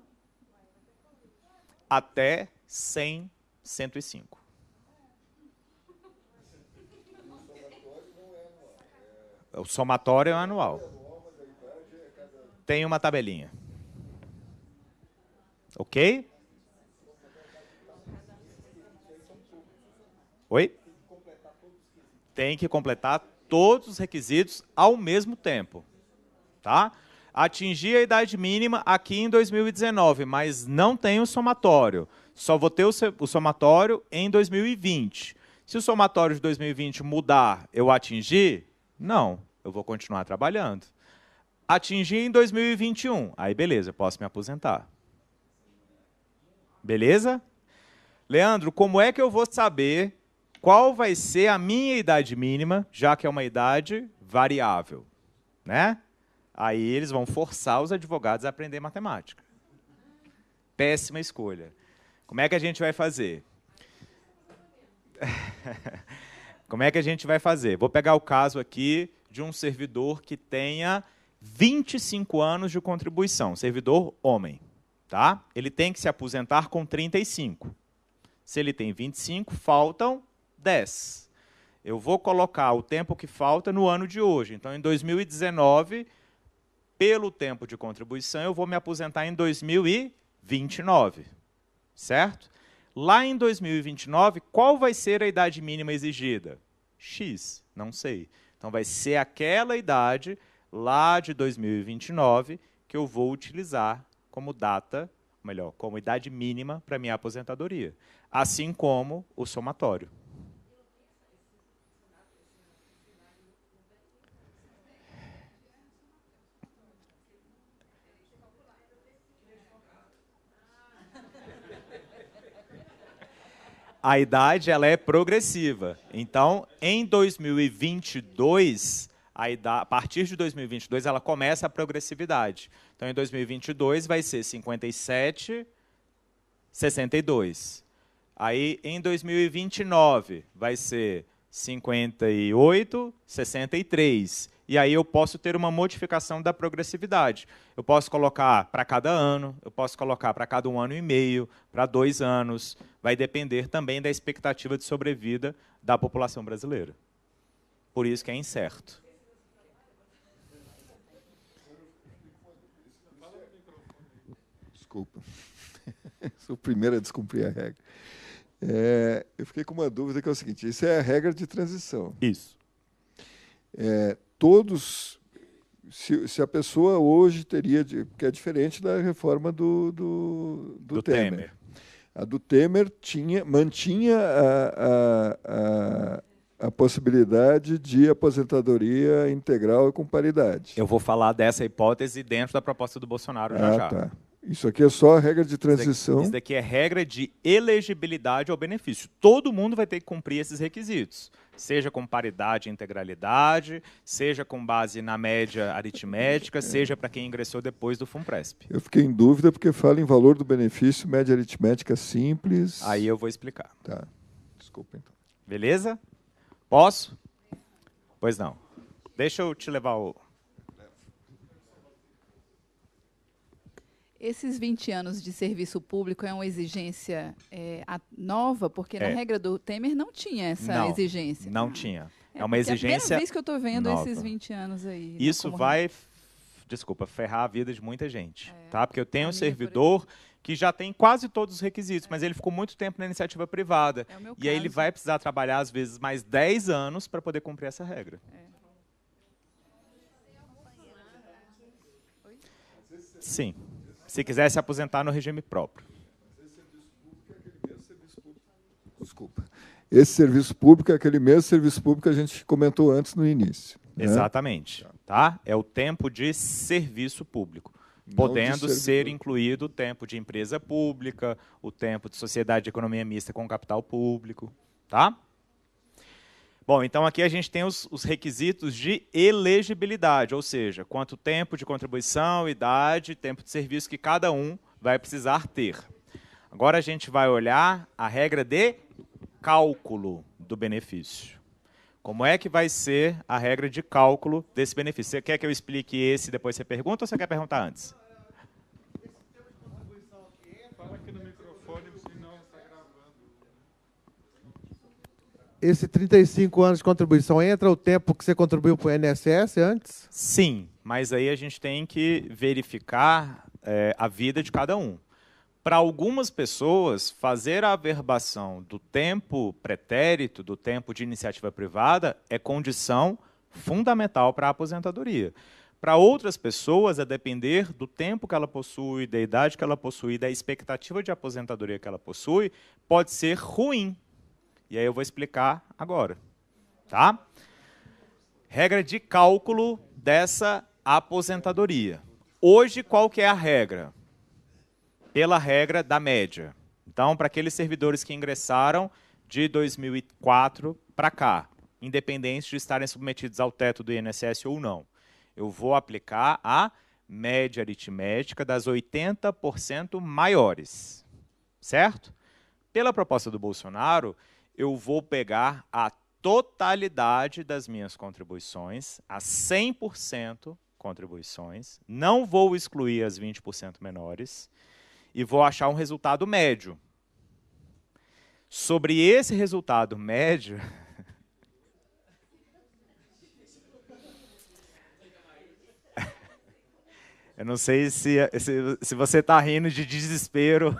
Até 100, 105. O somatório é anual. Tem uma tabelinha. Ok? Oi? Tem que completar todos os requisitos ao mesmo tempo. Tá? Atingir a idade mínima aqui em 2019, mas não tem o somatório. Só vou ter o somatório em 2020. Se o somatório de 2020 mudar, eu atingir? Não, eu vou continuar trabalhando. Atingir em 2021, aí beleza, eu posso me aposentar. Beleza? Leandro, como é que eu vou saber qual vai ser a minha idade mínima, já que é uma idade variável, né? Aí eles vão forçar os advogados a aprender matemática. Péssima escolha. Como é que a gente vai fazer? Como é que a gente vai fazer? Vou pegar o caso aqui de um servidor que tenha 25 anos de contribuição, servidor homem, tá? Ele tem que se aposentar com 35. Se ele tem 25, faltam 10. Eu vou colocar o tempo que falta no ano de hoje. Então, em 2019, pelo tempo de contribuição, eu vou me aposentar em 2029, certo? Lá em 2029, qual vai ser a idade mínima exigida? X, não sei. Então, vai ser aquela idade lá de 2029 que eu vou utilizar como data, melhor, como idade mínima para minha aposentadoria, assim como o somatório. A idade ela é progressiva. Então, em 2022, a partir de 2022, ela começa a progressividade. Então, em 2022, vai ser 57, 62. Aí, em 2029, vai ser 58, 63. E aí eu posso ter uma modificação da progressividade. Eu posso colocar para cada ano, eu posso colocar para cada 1 ano e meio, para 2 anos. Vai depender também da expectativa de sobrevida da população brasileira. Por isso que é incerto. Desculpa. Sou o primeiro a descumprir a regra. Eu fiquei com uma dúvida que é o seguinte, isso é a regra de transição. Isso. Todos, se a pessoa hoje teria, que é diferente da reforma do Temer. A do Temer mantinha a possibilidade de aposentadoria integral e com paridade. Eu vou falar dessa hipótese dentro da proposta do Bolsonaro já. Tá. Isso aqui é só a regra de transição. Isso daqui é regra de elegibilidade ao benefício. Todo mundo vai ter que cumprir esses requisitos, seja com paridade e integralidade, seja com base na média aritmética, seja para quem ingressou depois do FUNPRESP. Eu fiquei em dúvida porque fala em valor do benefício, média aritmética simples. Aí eu vou explicar. Tá. Desculpa, então. Beleza? Posso? Pois não. Deixa eu te levar o... Esses 20 anos de serviço público é uma exigência nova, porque na regra do Temer não tinha essa exigência. Não tinha. É uma exigência É a primeira vez que eu estou vendo nova. esses 20 anos aí. Isso vai, ferrar a vida de muita gente. Tá? Porque eu tenho um servidor que já tem quase todos os requisitos, mas ele ficou muito tempo na iniciativa privada. É o meu e aí caso. ele vai precisar trabalhar, às vezes, mais 10 anos para poder cumprir essa regra. Sim. Se quiser se aposentar no regime próprio. Desculpa. Esse serviço público é aquele mesmo serviço público que a gente comentou antes no início. Né? Exatamente. Tá? É o tempo de serviço público. Podendo ser incluído o tempo de empresa pública, o tempo de sociedade de economia mista com capital público. Tá? Bom, então aqui a gente tem os requisitos de elegibilidade, ou seja, quanto tempo de contribuição, idade, tempo de serviço que cada um vai precisar ter. Agora a gente vai olhar a regra de cálculo do benefício. Como é que vai ser a regra de cálculo desse benefício? Você quer que eu explique esse e depois você pergunta ou você quer perguntar antes? Esse 35 anos de contribuição entra o tempo que você contribuiu para o INSS antes? Sim, mas aí a gente tem que verificar a vida de cada um. Para algumas pessoas, fazer a averbação do tempo pretérito, do tempo de iniciativa privada, é condição fundamental para a aposentadoria. Para outras pessoas, a depender do tempo que ela possui, da idade que ela possui, da expectativa de aposentadoria que ela possui, pode ser ruim. E aí eu vou explicar agora. Tá? Regra de cálculo dessa aposentadoria. Hoje, qual que é a regra? Pela regra da média. Então, para aqueles servidores que ingressaram de 2004 para cá, independente de estarem submetidos ao teto do INSS ou não, eu vou aplicar a média aritmética das 80% maiores. Certo? Pela proposta do Bolsonaro, eu vou pegar a totalidade das minhas contribuições, as 100% contribuições, não vou excluir as 20% menores, e vou achar um resultado médio. Sobre esse resultado médio, eu não sei se você está rindo de desespero.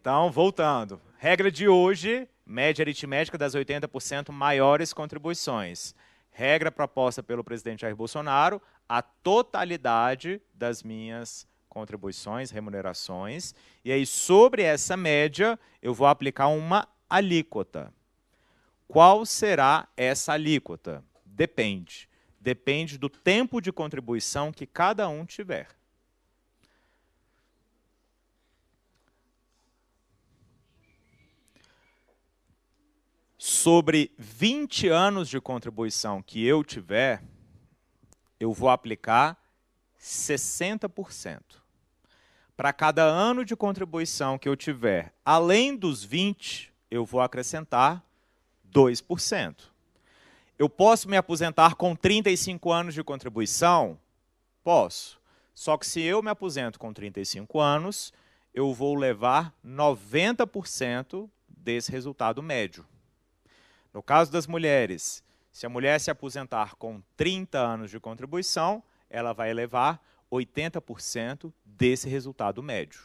Então, voltando. Regra de hoje, média aritmética das 80% maiores contribuições. Regra proposta pelo presidente Jair Bolsonaro, a totalidade das minhas contribuições, remunerações. E aí, sobre essa média, eu vou aplicar uma alíquota. Qual será essa alíquota? Depende. Depende do tempo de contribuição que cada um tiver. Sobre 20 anos de contribuição que eu tiver, eu vou aplicar 60%. Para cada ano de contribuição que eu tiver, além dos 20, eu vou acrescentar 2%. Eu posso me aposentar com 35 anos de contribuição? Posso. Só que se eu me aposento com 35 anos, eu vou levar 90% desse resultado médio. No caso das mulheres, se a mulher se aposentar com 30 anos de contribuição, ela vai levar 80% desse resultado médio.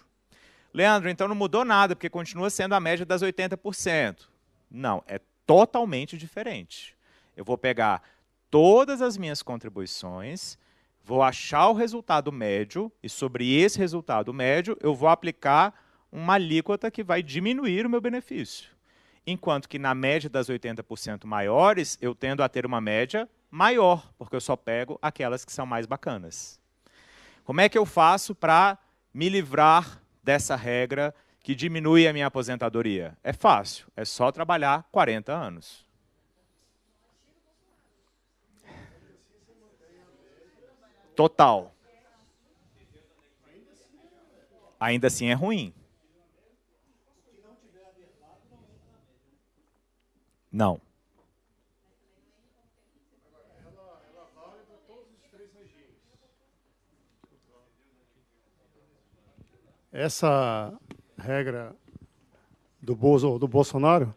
Leandro, então não mudou nada, porque continua sendo a média das 80%. Não, é totalmente diferente. Eu vou pegar todas as minhas contribuições, vou achar o resultado médio, e sobre esse resultado médio, eu vou aplicar uma alíquota que vai diminuir o meu benefício. Enquanto que na média das 80% maiores, eu tendo a ter uma média maior, porque eu só pego aquelas que são mais bacanas. Como é que eu faço para me livrar dessa regra que diminui a minha aposentadoria? É fácil, é só trabalhar 40 anos. Total. Ainda assim é ruim. Não. Ela vale para todos os 3 regimes. Essa regra do Bolsonaro,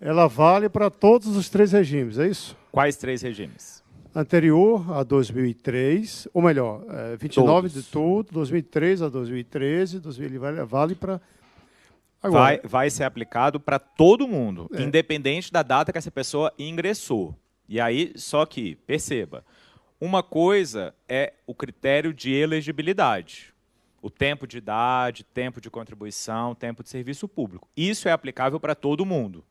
ela vale para todos os 3 regimes, é isso? Quais 3 regimes? Anterior a 2003, ou melhor, 29 Todos. de tudo, 2003 a 2013, ele vale para... Agora, Vai ser aplicado para todo mundo, independente da data que essa pessoa ingressou. E aí, só que, perceba, uma coisa é o critério de elegibilidade. O tempo de idade, tempo de contribuição, tempo de serviço público. Isso é aplicável para todo mundo,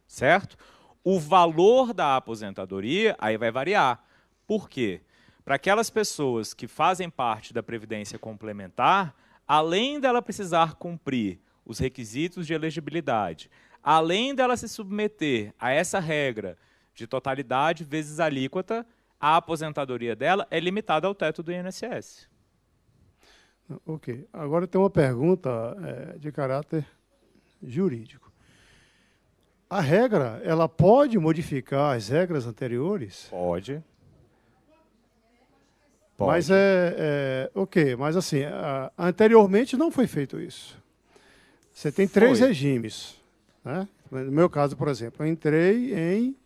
certo? O valor da aposentadoria aí vai variar. Por quê? Para aquelas pessoas que fazem parte da Previdência Complementar, além dela precisar cumprir os requisitos de elegibilidade, além dela se submeter a essa regra de totalidade vezes alíquota, a aposentadoria dela é limitada ao teto do INSS. Ok. Agora tem uma pergunta de caráter jurídico. A regra, ela pode modificar as regras anteriores? Pode. Mas ok, mas assim, anteriormente não foi feito isso. Você tem 3 regimes. Né? No meu caso, por exemplo, eu entrei em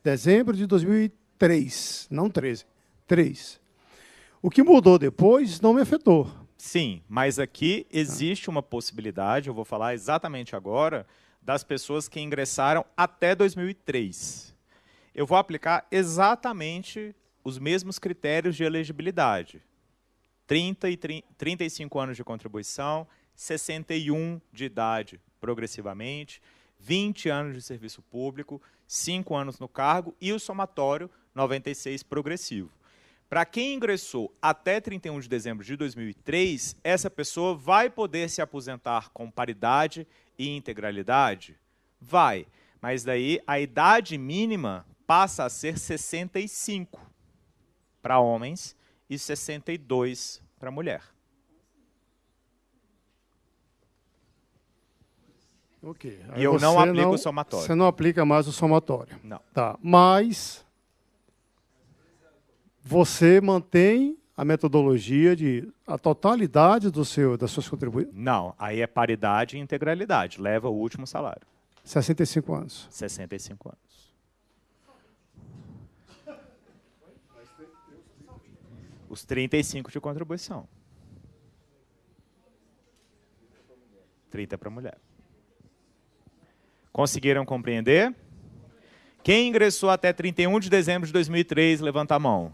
dezembro de 2003, não 13, 3. O que mudou depois não me afetou. Sim, mas aqui existe uma possibilidade, eu vou falar exatamente agora, das pessoas que ingressaram até 2003. Eu vou aplicar exatamente os mesmos critérios de elegibilidade. 30 e 35 anos de contribuição, 61 de idade progressivamente, 20 anos de serviço público, 5 anos no cargo e o somatório 96 progressivo. Para quem ingressou até 31 de dezembro de 2003, essa pessoa vai poder se aposentar com paridade e integralidade? Vai, mas daí a idade mínima passa a ser 65 para homens e 62 para mulher. Ok. E eu não aplico o somatório. Você não aplica mais o somatório. Não. Tá. Mas você mantém a metodologia de a totalidade das suas contribuições? Não, aí é paridade e integralidade. Leva o último salário. 65 anos. 65 anos. Os 35 de contribuição. 30 para a mulher. Conseguiram compreender? Quem ingressou até 31 de dezembro de 2003, levanta a mão.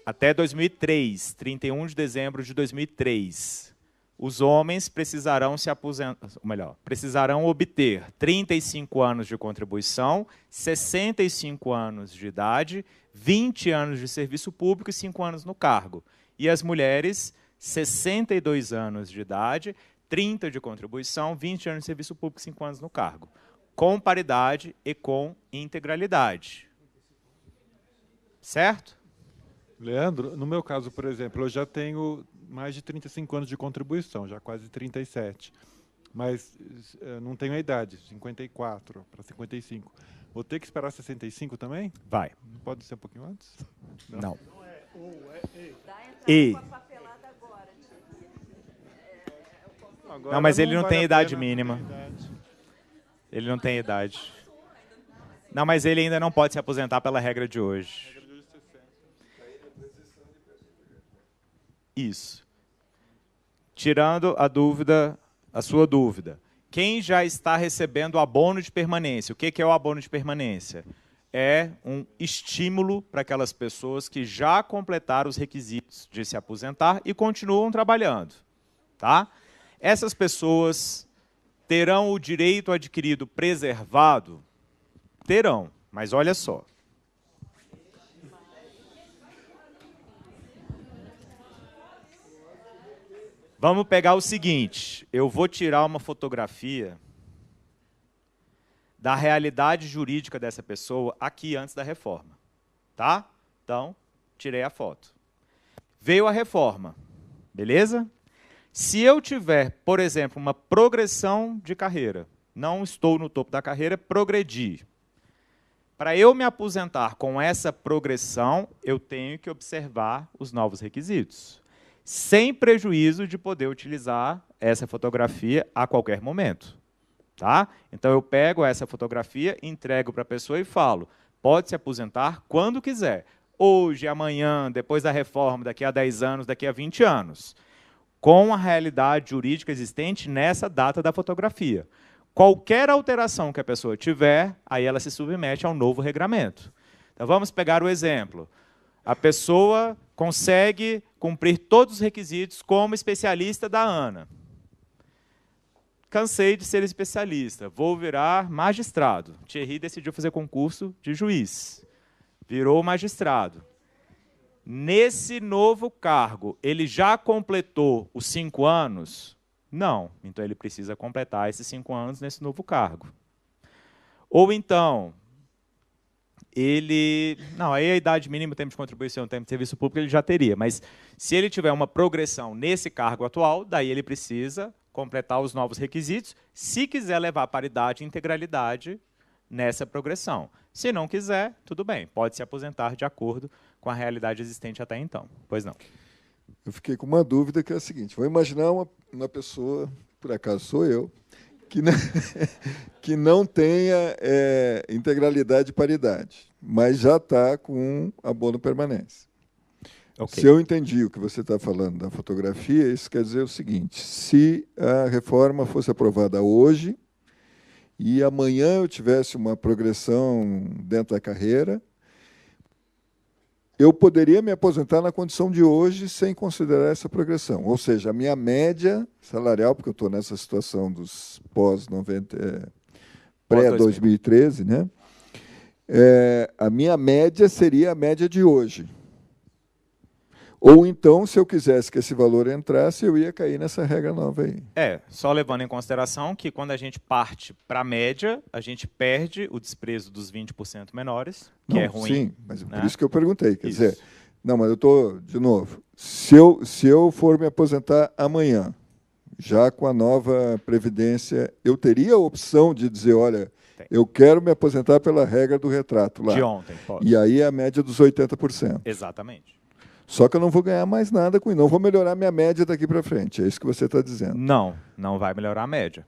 Até 2003, 31 de dezembro de 2003, os homens precisarão se aposentar, ou melhor, precisarão obter 35 anos de contribuição, 65 anos de idade, 20 anos de serviço público e 5 anos no cargo. E as mulheres, 62 anos de idade, 30 de contribuição, 20 anos de serviço público e 5 anos no cargo. Com paridade e com integralidade. Certo? Leandro, no meu caso, por exemplo, eu já tenho mais de 35 anos de contribuição, já quase 37. Mas não tenho a idade, 54 para 55. Vou ter que esperar 65 também? Vai. Não pode ser um pouquinho antes? Não. E. Não, mas ele não tem idade mínima. Ele não tem idade. Não, mas ele ainda não pode se aposentar pela regra de hoje. Isso. Tirando a dúvida, a sua dúvida. Quem já está recebendo o abono de permanência? O que é o abono de permanência? É um estímulo para aquelas pessoas que já completaram os requisitos de se aposentar e continuam trabalhando. Tá? Essas pessoas terão o direito adquirido preservado? Terão, mas olha só. Vamos pegar o seguinte, eu vou tirar uma fotografia da realidade jurídica dessa pessoa aqui antes da reforma. Tá? Então, tirei a foto. Veio a reforma, beleza? Se eu tiver, por exemplo, uma progressão de carreira, não estou no topo da carreira, progredi. Para eu me aposentar com essa progressão, eu tenho que observar os novos requisitos, sem prejuízo de poder utilizar essa fotografia a qualquer momento. Tá? Então, eu pego essa fotografia, entrego para a pessoa e falo, pode se aposentar quando quiser. Hoje, amanhã, depois da reforma, daqui a 10 anos, daqui a 20 anos. Com a realidade jurídica existente nessa data da fotografia. Qualquer alteração que a pessoa tiver, aí ela se submete ao novo regramento. Então, vamos pegar o exemplo. A pessoa consegue cumprir todos os requisitos como especialista da ANA. Cansei de ser especialista, vou virar magistrado. Thierry decidiu fazer concurso de juiz. Virou magistrado. Nesse novo cargo, ele já completou os 5 anos? Não. Então, ele precisa completar esses 5 anos nesse novo cargo. Ou então, ele... Não, aí a idade mínima, tempo de contribuição, tempo de serviço público, ele já teria. Mas, se ele tiver uma progressão nesse cargo atual, daí ele precisa completar os novos requisitos, se quiser levar paridade e integralidade nessa progressão. Se não quiser, tudo bem, pode se aposentar de acordo com a realidade existente até então. Pois não. Eu fiquei com uma dúvida que é a seguinte, vou imaginar uma pessoa, por acaso sou eu, que não tenha integralidade e paridade, mas já está com abono permanência. Okay. Se eu entendi o que você está falando da fotografia, isso quer dizer o seguinte, se a reforma fosse aprovada hoje e amanhã eu tivesse uma progressão dentro da carreira, eu poderia me aposentar na condição de hoje sem considerar essa progressão. Ou seja, a minha média salarial, porque eu estou nessa situação dos pré-2013, né? A minha média seria a média de hoje. Ou então, se eu quisesse que esse valor entrasse, eu ia cair nessa regra nova aí. Só levando em consideração que quando a gente parte para a média, a gente perde o desprezo dos 20% menores, que não, é ruim. Sim, mas né? Por isso que eu perguntei. Quer dizer, não, mas eu estou, de novo, se eu for me aposentar amanhã, já com a nova Previdência, eu teria a opção de dizer, olha, Eu quero me aposentar pela regra do retrato lá. De ontem, pode. E aí é a média dos 80%. Exatamente. Só que eu não vou ganhar mais nada com isso, não vou melhorar minha média daqui para frente. É isso que você está dizendo. Não, não vai melhorar a média.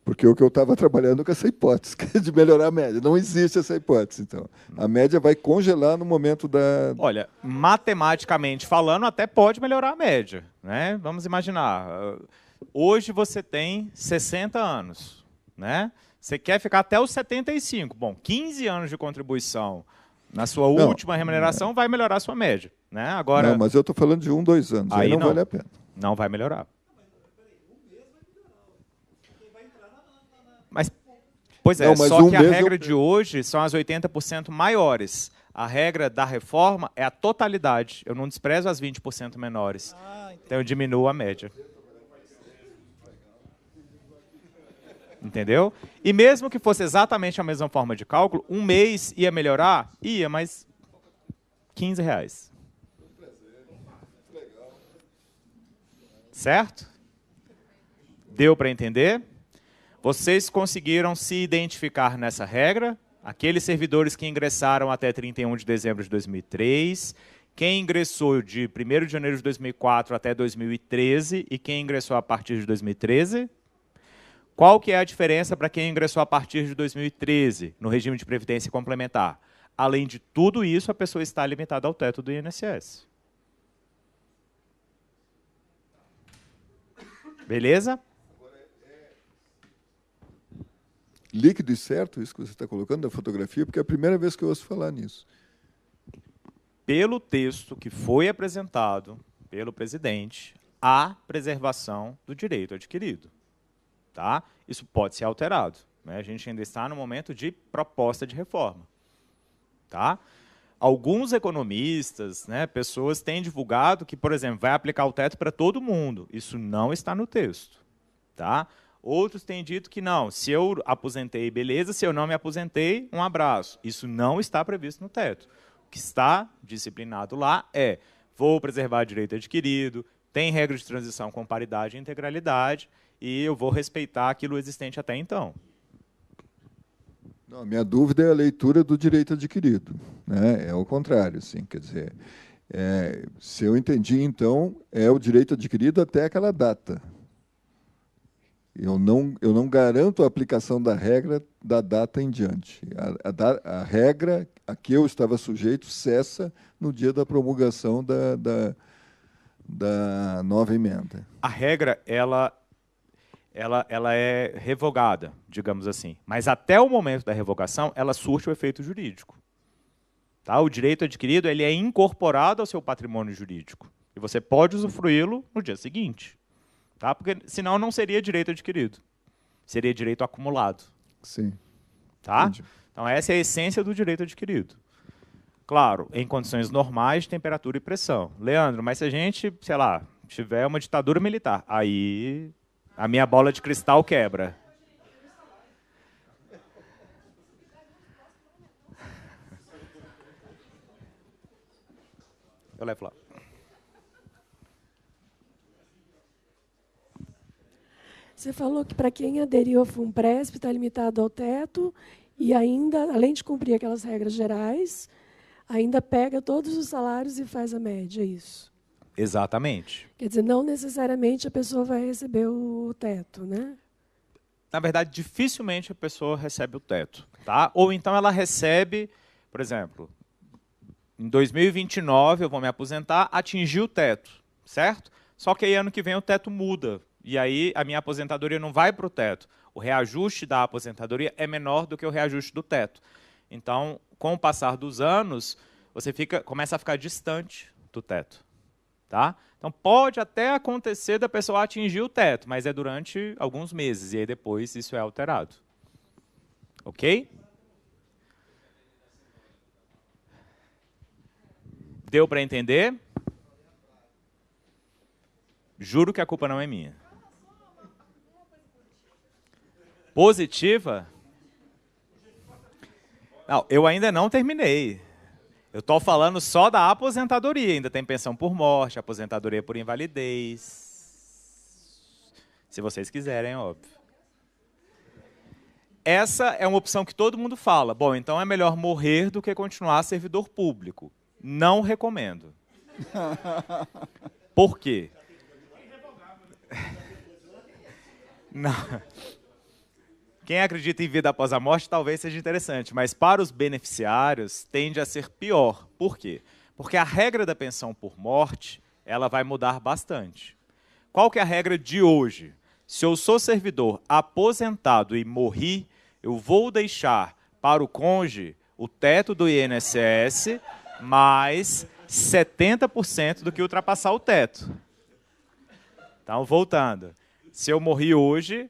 Porque o que eu estava trabalhando com essa hipótese de melhorar a média. Não existe essa hipótese, então. A média vai congelar no momento da... Olha, matematicamente falando, até pode melhorar a média, né? Vamos imaginar. Hoje você tem 60 anos, né? Você quer ficar até os 75. Bom, 15 anos de contribuição na sua última remuneração vai melhorar a sua média, né? Agora, não, mas eu estou falando de 1, 2 anos. Aí não vale a pena. Não vai melhorar. Mas, pois é, só que a regra de hoje são as 80% maiores. A regra da reforma é a totalidade. Eu não desprezo as 20% menores. Então eu diminuo a média. Entendeu? E mesmo que fosse exatamente a mesma forma de cálculo, um mês ia melhorar? Ia, mas R$15. Certo? Deu para entender? Vocês conseguiram se identificar nessa regra? Aqueles servidores que ingressaram até 31 de dezembro de 2003, quem ingressou de 1º de janeiro de 2004 até 2013 e quem ingressou a partir de 2013? Qual que é a diferença para quem ingressou a partir de 2013 no regime de previdência complementar? Além de tudo isso, a pessoa está limitada ao teto do INSS. Beleza? Líquido e certo, isso que você está colocando da fotografia, porque é a primeira vez que eu ouço falar nisso. Pelo texto que foi apresentado pelo presidente, há preservação do direito adquirido. Tá? Isso pode ser alterado, né? A gente ainda está no momento de proposta de reforma. Tá? Alguns economistas, né, pessoas têm divulgado que, por exemplo, vai aplicar o teto para todo mundo. Isso não está no texto. Tá? Outros têm dito que não, se eu aposentei, beleza, se eu não me aposentei, um abraço. Isso não está previsto no teto. O que está disciplinado lá é, vou preservar direito adquirido, tem regra de transição com paridade e integralidade, e eu vou respeitar aquilo existente até então. Não, a minha dúvida é a leitura do direito adquirido, né? É o contrário, assim, quer dizer, se eu entendi, então, é o direito adquirido até aquela data. Eu não garanto a aplicação da regra da data em diante. A regra a que eu estava sujeito cessa no dia da promulgação da nova emenda. A regra, ela é revogada, digamos assim. Mas até o momento da revogação, ela surte o efeito jurídico. Tá? O direito adquirido ele é incorporado ao seu patrimônio jurídico. E você pode usufruí-lo no dia seguinte. Tá? Porque senão não seria direito adquirido. Seria direito acumulado. Sim. Tá? Então essa é a essência do direito adquirido. Claro, em condições normais de temperatura e pressão. Leandro, mas se a gente, sei lá, tiver uma ditadura militar, aí a minha bola de cristal quebra. Eu levo lá. Você falou que para quem aderiu ao FUNPRESP está limitado ao teto e ainda, além de cumprir aquelas regras gerais, ainda pega todos os salários e faz a média, é isso? Exatamente. Quer dizer, não necessariamente a pessoa vai receber o teto, né? Na verdade, dificilmente a pessoa recebe o teto. Tá? Ou então ela recebe, por exemplo, em 2029 eu vou me aposentar, atingi o teto, certo? Só que aí ano que vem o teto muda. E aí a minha aposentadoria não vai para o teto. O reajuste da aposentadoria é menor do que o reajuste do teto. Então, com o passar dos anos, você começa a ficar distante do teto. Tá? Então, pode até acontecer da pessoa atingir o teto, mas é durante alguns meses, e aí depois isso é alterado. Ok? Deu para entender? Juro que a culpa não é minha. Positiva? Não, eu ainda não terminei. Eu estou falando só da aposentadoria. Ainda tem pensão por morte, aposentadoria por invalidez. Se vocês quiserem, óbvio. essa é uma opção que todo mundo fala. Bom, então é melhor morrer do que continuar servidor público. Não recomendo. Por quê? Não. Quem acredita em vida após a morte talvez seja interessante, mas para os beneficiários tende a ser pior. Por quê? Porque a regra da pensão por morte, ela vai mudar bastante. Qual que é a regra de hoje? Se eu sou servidor aposentado e morri, eu vou deixar para o cônjuge o teto do INSS mais 70% do que ultrapassar o teto. Então, voltando. Se eu morri hoje,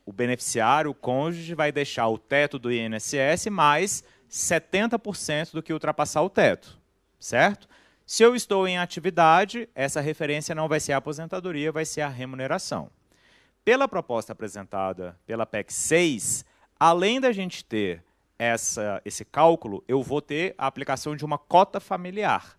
o beneficiário, o cônjuge, vai deixar o teto do INSS mais 70% do que ultrapassar o teto. Certo? Se eu estou em atividade, essa referência não vai ser a aposentadoria, vai ser a remuneração. Pela proposta apresentada pela PEC 6, além da gente ter esse cálculo, eu vou ter a aplicação de uma cota familiar.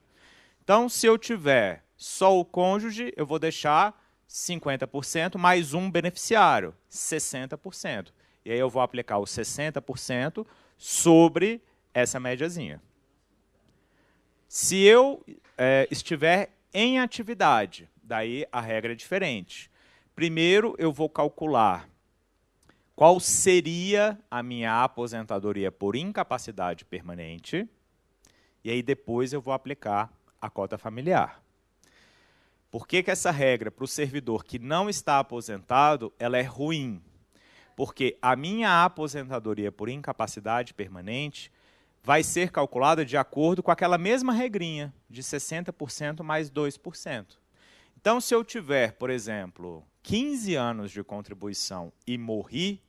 Então, se eu tiver só o cônjuge, eu vou deixar 50% mais um beneficiário, 60%. E aí eu vou aplicar os 60% sobre essa médiazinha. Se eu estiver em atividade, daí a regra é diferente. Primeiro, eu vou calcular qual seria a minha aposentadoria por incapacidade permanente, e aí depois eu vou aplicar a cota familiar. Por que essa regra para o servidor que não está aposentado, ela é ruim? Porque a minha aposentadoria por incapacidade permanente vai ser calculada de acordo com aquela mesma regrinha, de 60% mais 2%. Então, se eu tiver, por exemplo, 15 anos de contribuição e morri,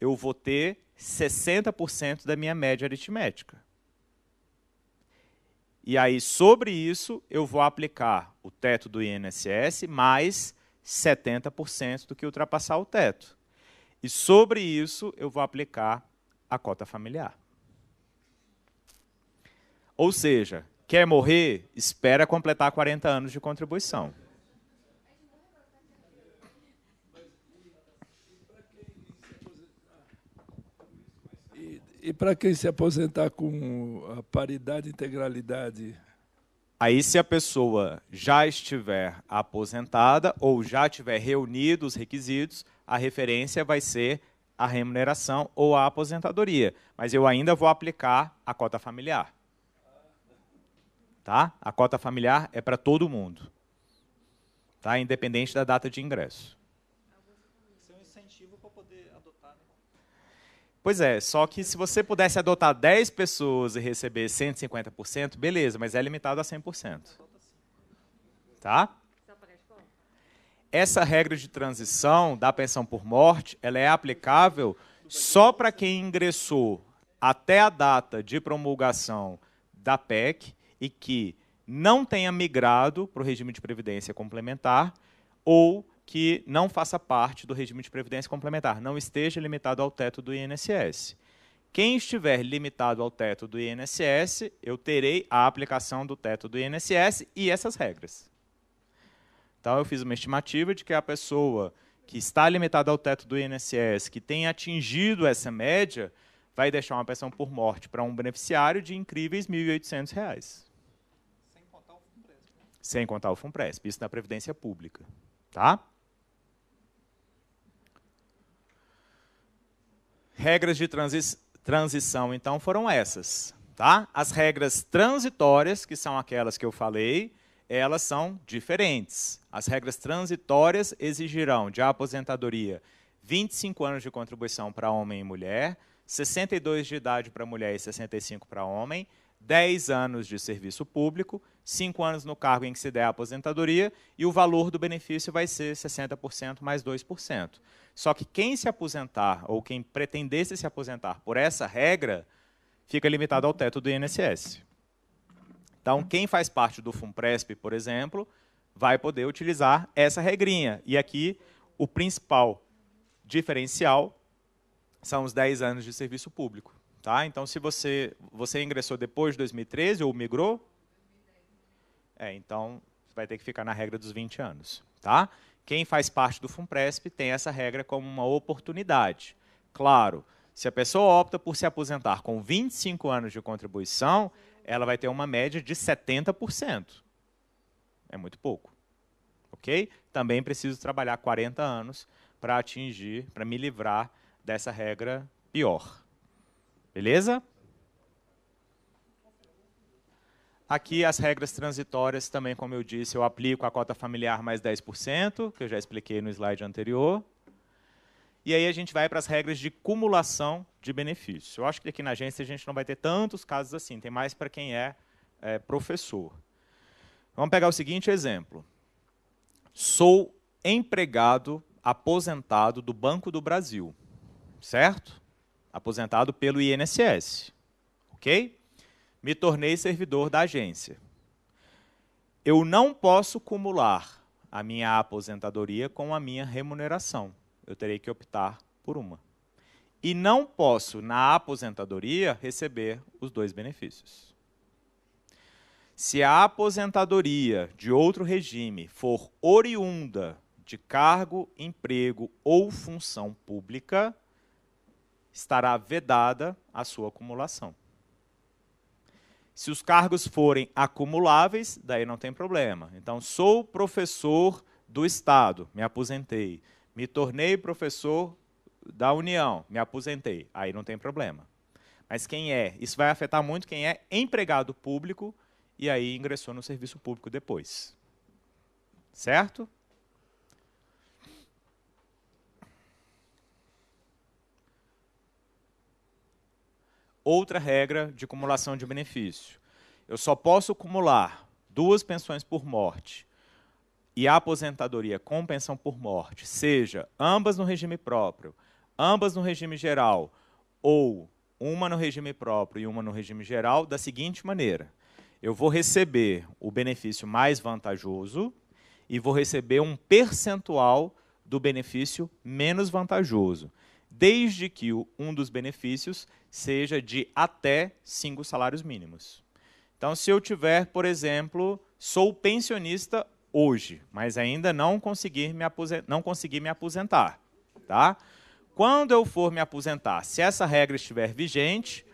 eu vou ter 60% da minha média aritmética. E aí, sobre isso, eu vou aplicar o teto do INSS mais 70% do que ultrapassar o teto. E sobre isso, eu vou aplicar a cota familiar. Ou seja, quer morrer? Espera completar 40 anos de contribuição. E para quem se aposentar com a paridade e integralidade? Aí, se a pessoa já estiver aposentada ou já tiver reunido os requisitos, a referência vai ser a remuneração ou a aposentadoria. Mas eu ainda vou aplicar a cota familiar. Tá? A cota familiar é para todo mundo, tá? Independente da data de ingresso. Isso é um incentivo para poder adotar, né? Pois é, só que se você pudesse adotar 10 pessoas e receber 150%, beleza, mas é limitado a 100%. Tá? Essa regra de transição da pensão por morte, ela é aplicável só para quem ingressou até a data de promulgação da PEC e que não tenha migrado para o regime de previdência complementar ou que não faça parte do regime de previdência complementar, não esteja limitado ao teto do INSS. Quem estiver limitado ao teto do INSS, eu terei a aplicação do teto do INSS e essas regras. Então, eu fiz uma estimativa de que a pessoa que está limitada ao teto do INSS, que tem atingido essa média, vai deixar uma pensão por morte para um beneficiário de incríveis R$ 1.800. Sem contar o FUNPRESP, isso na Previdência Pública. Tá? Regras de transição, então, foram essas. Tá? As regras transitórias, que são aquelas que eu falei, elas são diferentes. As regras transitórias exigirão de aposentadoria 25 anos de contribuição para homem e mulher, 62 de idade para mulher e 65 para homem, 10 anos de serviço público, 5 anos no cargo em que se der a aposentadoria, e o valor do benefício vai ser 60% mais 2%. Só que quem se aposentar, ou quem pretendesse se aposentar por essa regra, fica limitado ao teto do INSS. Então, quem faz parte do FUNPRESP, por exemplo, vai poder utilizar essa regrinha. E aqui, o principal diferencial são os 10 anos de serviço público. Tá? Então, se você ingressou depois de 2013 ou migrou, então vai ter que ficar na regra dos 20 anos. Tá? Quem faz parte do FUNPRESP tem essa regra como uma oportunidade. Claro, Se a pessoa opta por se aposentar com 25 anos de contribuição, ela vai ter uma média de 70%. É muito pouco. Ok? Também preciso trabalhar 40 anos para atingir, para me livrar dessa regra pior. Beleza? Aqui as regras transitórias também, como eu disse, eu aplico a cota familiar mais 10%, que eu já expliquei no slide anterior. E aí a gente vai para as regras de cumulação de benefício. Eu acho que aqui na agência a gente não vai ter tantos casos assim, tem mais para quem é professor. Vamos pegar o seguinte exemplo. Sou empregado aposentado do Banco do Brasil, certo? Aposentado pelo INSS, ok? Me tornei servidor da agência. Eu não posso cumular a minha aposentadoria com a minha remuneração. Eu terei que optar por uma. E não posso, na aposentadoria, receber os dois benefícios. Se a aposentadoria de outro regime for oriunda de cargo, emprego ou função pública, estará vedada a sua acumulação. Se os cargos forem acumuláveis, daí não tem problema. Então, sou professor do Estado, me aposentei. Me tornei professor da União, me aposentei. Aí não tem problema. Mas quem é? Isso vai afetar muito quem é empregado público e aí ingressou no serviço público depois. Certo? Outra regra de acumulação de benefício. Eu só posso acumular 2 pensões por morte e a aposentadoria com pensão por morte, seja ambas no regime próprio, ambas no regime geral, ou uma no regime próprio e uma no regime geral, da seguinte maneira. Eu vou receber o benefício mais vantajoso e vou receber um percentual do benefício menos vantajoso, desde que um dos benefícios seja de até 5 salários mínimos. Então, se eu tiver, por exemplo, sou pensionista hoje, mas ainda não consegui me aposentar. Tá? Quando eu for me aposentar, se essa regra estiver vigente,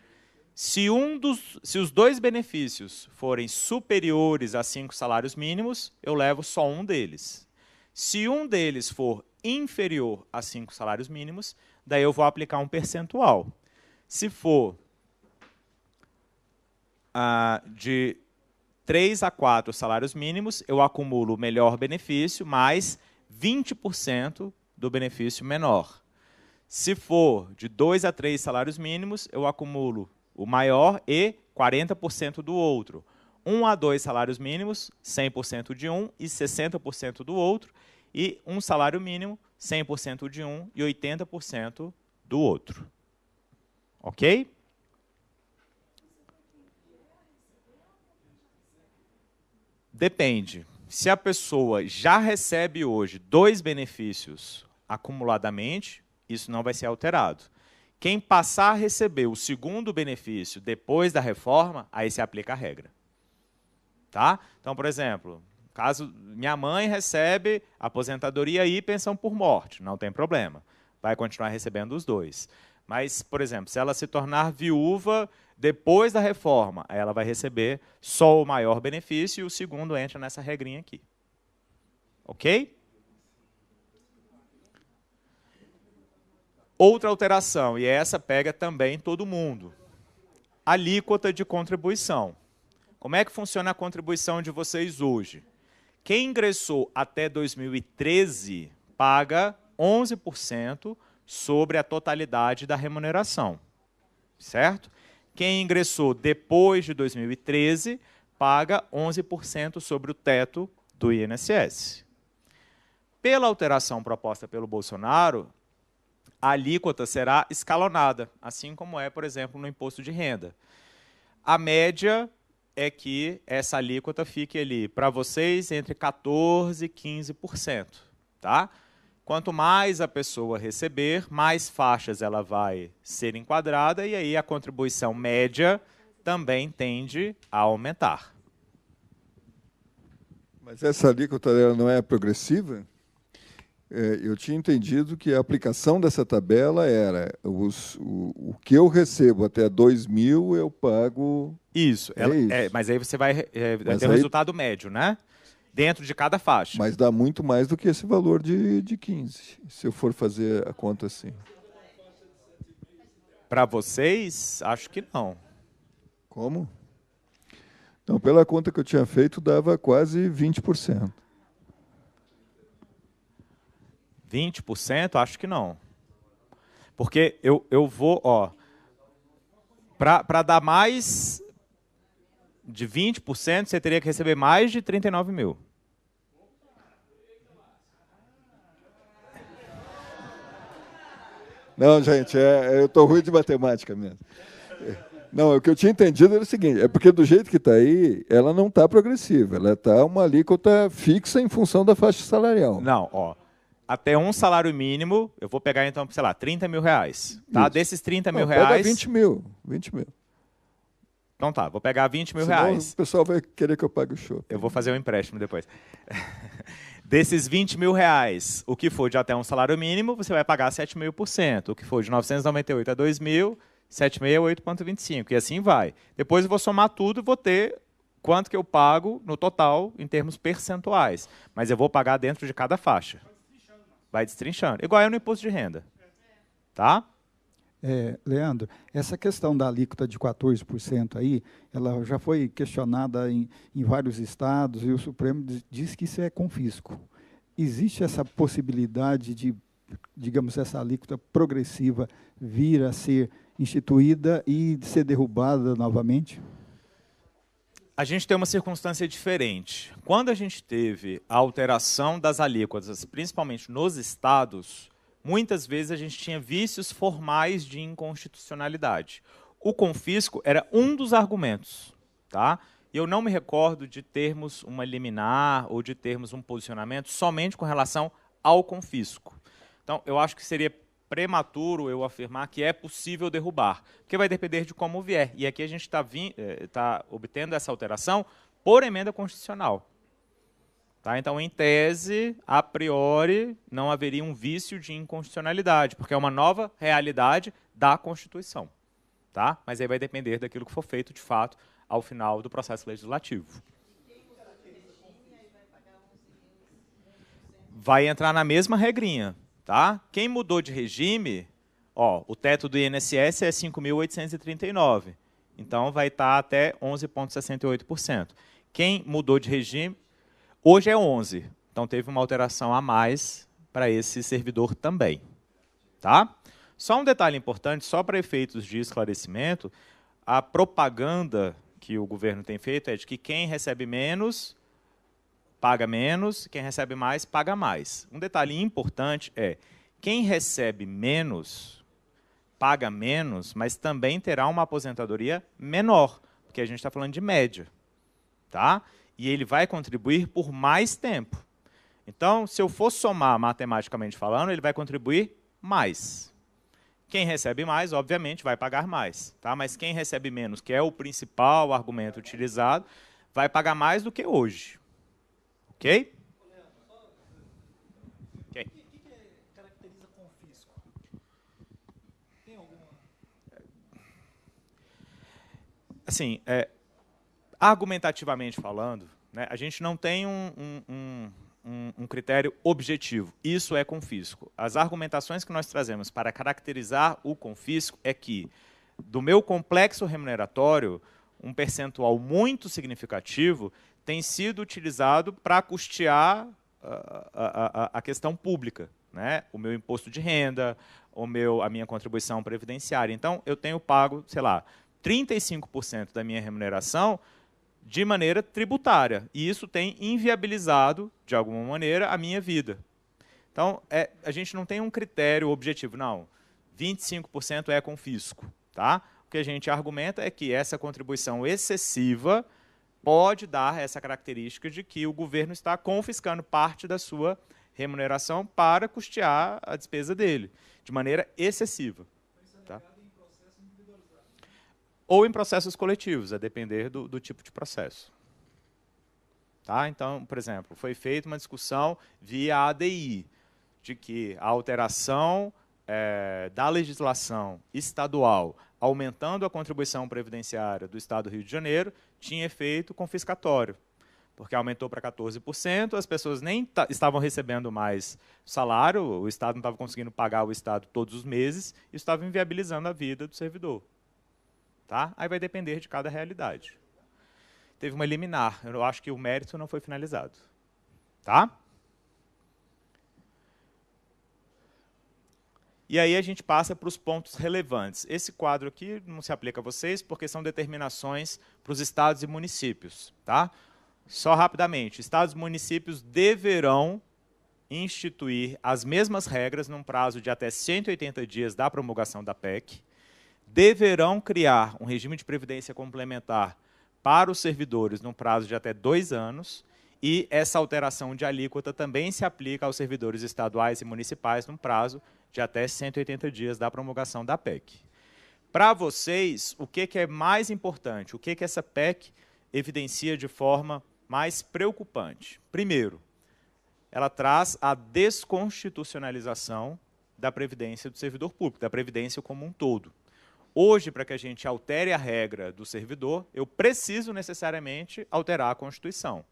se os 2 benefícios forem superiores a 5 salários mínimos, eu levo só um deles. Se um deles for inferior a 5 salários mínimos, daí eu vou aplicar um percentual. Se for de 3 a 4 salários mínimos, eu acumulo o melhor benefício mais 20% do benefício menor. Se for de 2 a 3 salários mínimos, eu acumulo o maior e 40% do outro. 1 a 2 salários mínimos, 100% de um e 60% do outro. E um salário mínimo, 100% de um e 80% do outro. Ok? Depende. Se a pessoa já recebe hoje 2 benefícios acumuladamente, isso não vai ser alterado. Quem passar a receber o segundo benefício depois da reforma, aí se aplica a regra. Tá? Então, por exemplo, caso minha mãe recebe aposentadoria e pensão por morte, não tem problema. Vai continuar recebendo os 2. Mas, por exemplo, se ela se tornar viúva depois da reforma, aí ela vai receber só o maior benefício e o segundo entra nessa regrinha aqui. Ok? Outra alteração, e essa pega também todo mundo. Alíquota de contribuição. Como é que funciona a contribuição de vocês hoje? Quem ingressou até 2013 paga 11% sobre a totalidade da remuneração. Certo? Quem ingressou depois de 2013 paga 11% sobre o teto do INSS. Pela alteração proposta pelo Bolsonaro, a alíquota será escalonada, assim como é, por exemplo, no imposto de renda. A média é que essa alíquota fique ali, para vocês, entre 14% e 15%. Tá? Quanto mais a pessoa receber, mais faixas ela vai ser enquadrada e aí a contribuição média também tende a aumentar. Mas essa alíquota ela não é progressiva? eu tinha entendido que a aplicação dessa tabela era o que eu recebo até 2.000 eu pago... Isso, mas aí você vai ter o resultado médio, né? Dentro de cada faixa. Mas dá muito mais do que esse valor de 15, se eu for fazer a conta assim. Para vocês, acho que não. Como? Então, pela conta que eu tinha feito, dava quase 20%. 20%? Acho que não. Porque eu vou, para dar mais de 20%, você teria que receber mais de 39 mil. Não, gente, eu estou ruim de matemática mesmo. Não, o que eu tinha entendido era o seguinte, é porque do jeito que está aí, ela não está progressiva, ela está uma alíquota fixa em função da faixa salarial. Não, até um salário mínimo, eu vou pegar então, sei lá, 30 mil reais. Tá? Isso. Desses 30 mil pega reais... 20 mil. Então tá, vou pegar 20 mil Senão reais. O pessoal vai querer que eu pague o show. Eu vou fazer um empréstimo depois. Desses 20 mil reais, o que for de até um salário mínimo, você vai pagar 7,5%. O que for de 998 a 2.000, 7,5% é 8,25%. E assim vai. Depois eu vou somar tudo e vou ter quanto que eu pago no total em termos percentuais. Mas eu vou pagar dentro de cada faixa. Vai destrinchando. Igual é no imposto de renda. Tá? Leandro, essa questão da alíquota de 14% aí, ela já foi questionada em vários estados e o Supremo diz que isso é confisco. Existe essa possibilidade de, digamos, essa alíquota progressiva vir a ser instituída e ser derrubada novamente? A gente tem uma circunstância diferente. Quando a gente teve a alteração das alíquotas, principalmente nos estados, muitas vezes a gente tinha vícios formais de inconstitucionalidade. O confisco era um dos argumentos. Tá? Eu não me recordo de termos uma liminar ou de termos um posicionamento somente com relação ao confisco. Então, eu acho que seria prematuro eu afirmar que é possível derrubar, porque vai depender de como vier. E aqui a gente está obtendo essa alteração por emenda constitucional. Tá? Então, em tese, a priori, não haveria um vício de inconstitucionalidade, porque é uma nova realidade da Constituição. Tá? Mas aí vai depender daquilo que for feito, de fato, ao final do processo legislativo. Vai entrar na mesma regrinha. Tá? Quem mudou de regime, o teto do INSS é 5.839. Então, vai estar até 11,68%. Quem mudou de regime... Hoje é 11, então teve uma alteração a mais para esse servidor também. Tá? Só um detalhe importante, só para efeitos de esclarecimento, a propaganda que o governo tem feito é de que quem recebe menos, paga menos, quem recebe mais, paga mais. Um detalhe importante é, quem recebe menos, paga menos, mas também terá uma aposentadoria menor, porque a gente está falando de média. Tá? E ele vai contribuir por mais tempo. Então, se eu for somar matematicamente falando, ele vai contribuir mais. Quem recebe mais, obviamente, vai pagar mais. Tá? Mas quem recebe menos, que é o principal argumento utilizado, vai pagar mais do que hoje. Ok? Okay. O que caracteriza confisco? Tem alguma... Assim, argumentativamente falando, né, a gente não tem um critério objetivo. Isso é confisco. As argumentações que nós trazemos para caracterizar o confisco é que, do meu complexo remuneratório, um percentual muito significativo tem sido utilizado para custear a questão pública, né? O meu imposto de renda, a minha contribuição previdenciária. Então, eu tenho pago, sei lá, 35% da minha remuneração de maneira tributária. E isso tem inviabilizado, de alguma maneira, a minha vida. Então, a gente não tem um critério objetivo. Não, 25% é confisco. Tá? O que a gente argumenta é que essa contribuição excessiva pode dar essa característica de que o governo está confiscando parte da sua remuneração para custear a despesa dele, de maneira excessiva. Tá? Ou em processos coletivos, a depender do tipo de processo. Tá? Então, por exemplo, foi feita uma discussão via ADI. de que a alteração da legislação estadual, aumentando a contribuição previdenciária do Estado do Rio de Janeiro, tinha efeito confiscatório, porque aumentou para 14%, as pessoas nem estavam recebendo mais salário, o Estado não estava conseguindo pagar o Estado todos os meses, e estava inviabilizando a vida do servidor. Tá? Aí vai depender de cada realidade. Teve uma liminar, eu acho que o mérito não foi finalizado. Tá? E aí a gente passa para os pontos relevantes. Esse quadro aqui não se aplica a vocês, porque são determinações para os estados e municípios. Tá? Só rapidamente, estados e municípios deverão instituir as mesmas regras num prazo de até 180 dias da promulgação da PEC, deverão criar um regime de previdência complementar para os servidores num prazo de até 2 anos, e essa alteração de alíquota também se aplica aos servidores estaduais e municipais num prazo de até 180 dias da promulgação da PEC. Para vocês, o que é mais importante? O que essa PEC evidencia de forma mais preocupante? Primeiro, ela traz a desconstitucionalização da previdência do servidor público, da previdência como um todo. Hoje, para que a gente altere a regra do servidor, eu preciso necessariamente alterar a Constituição.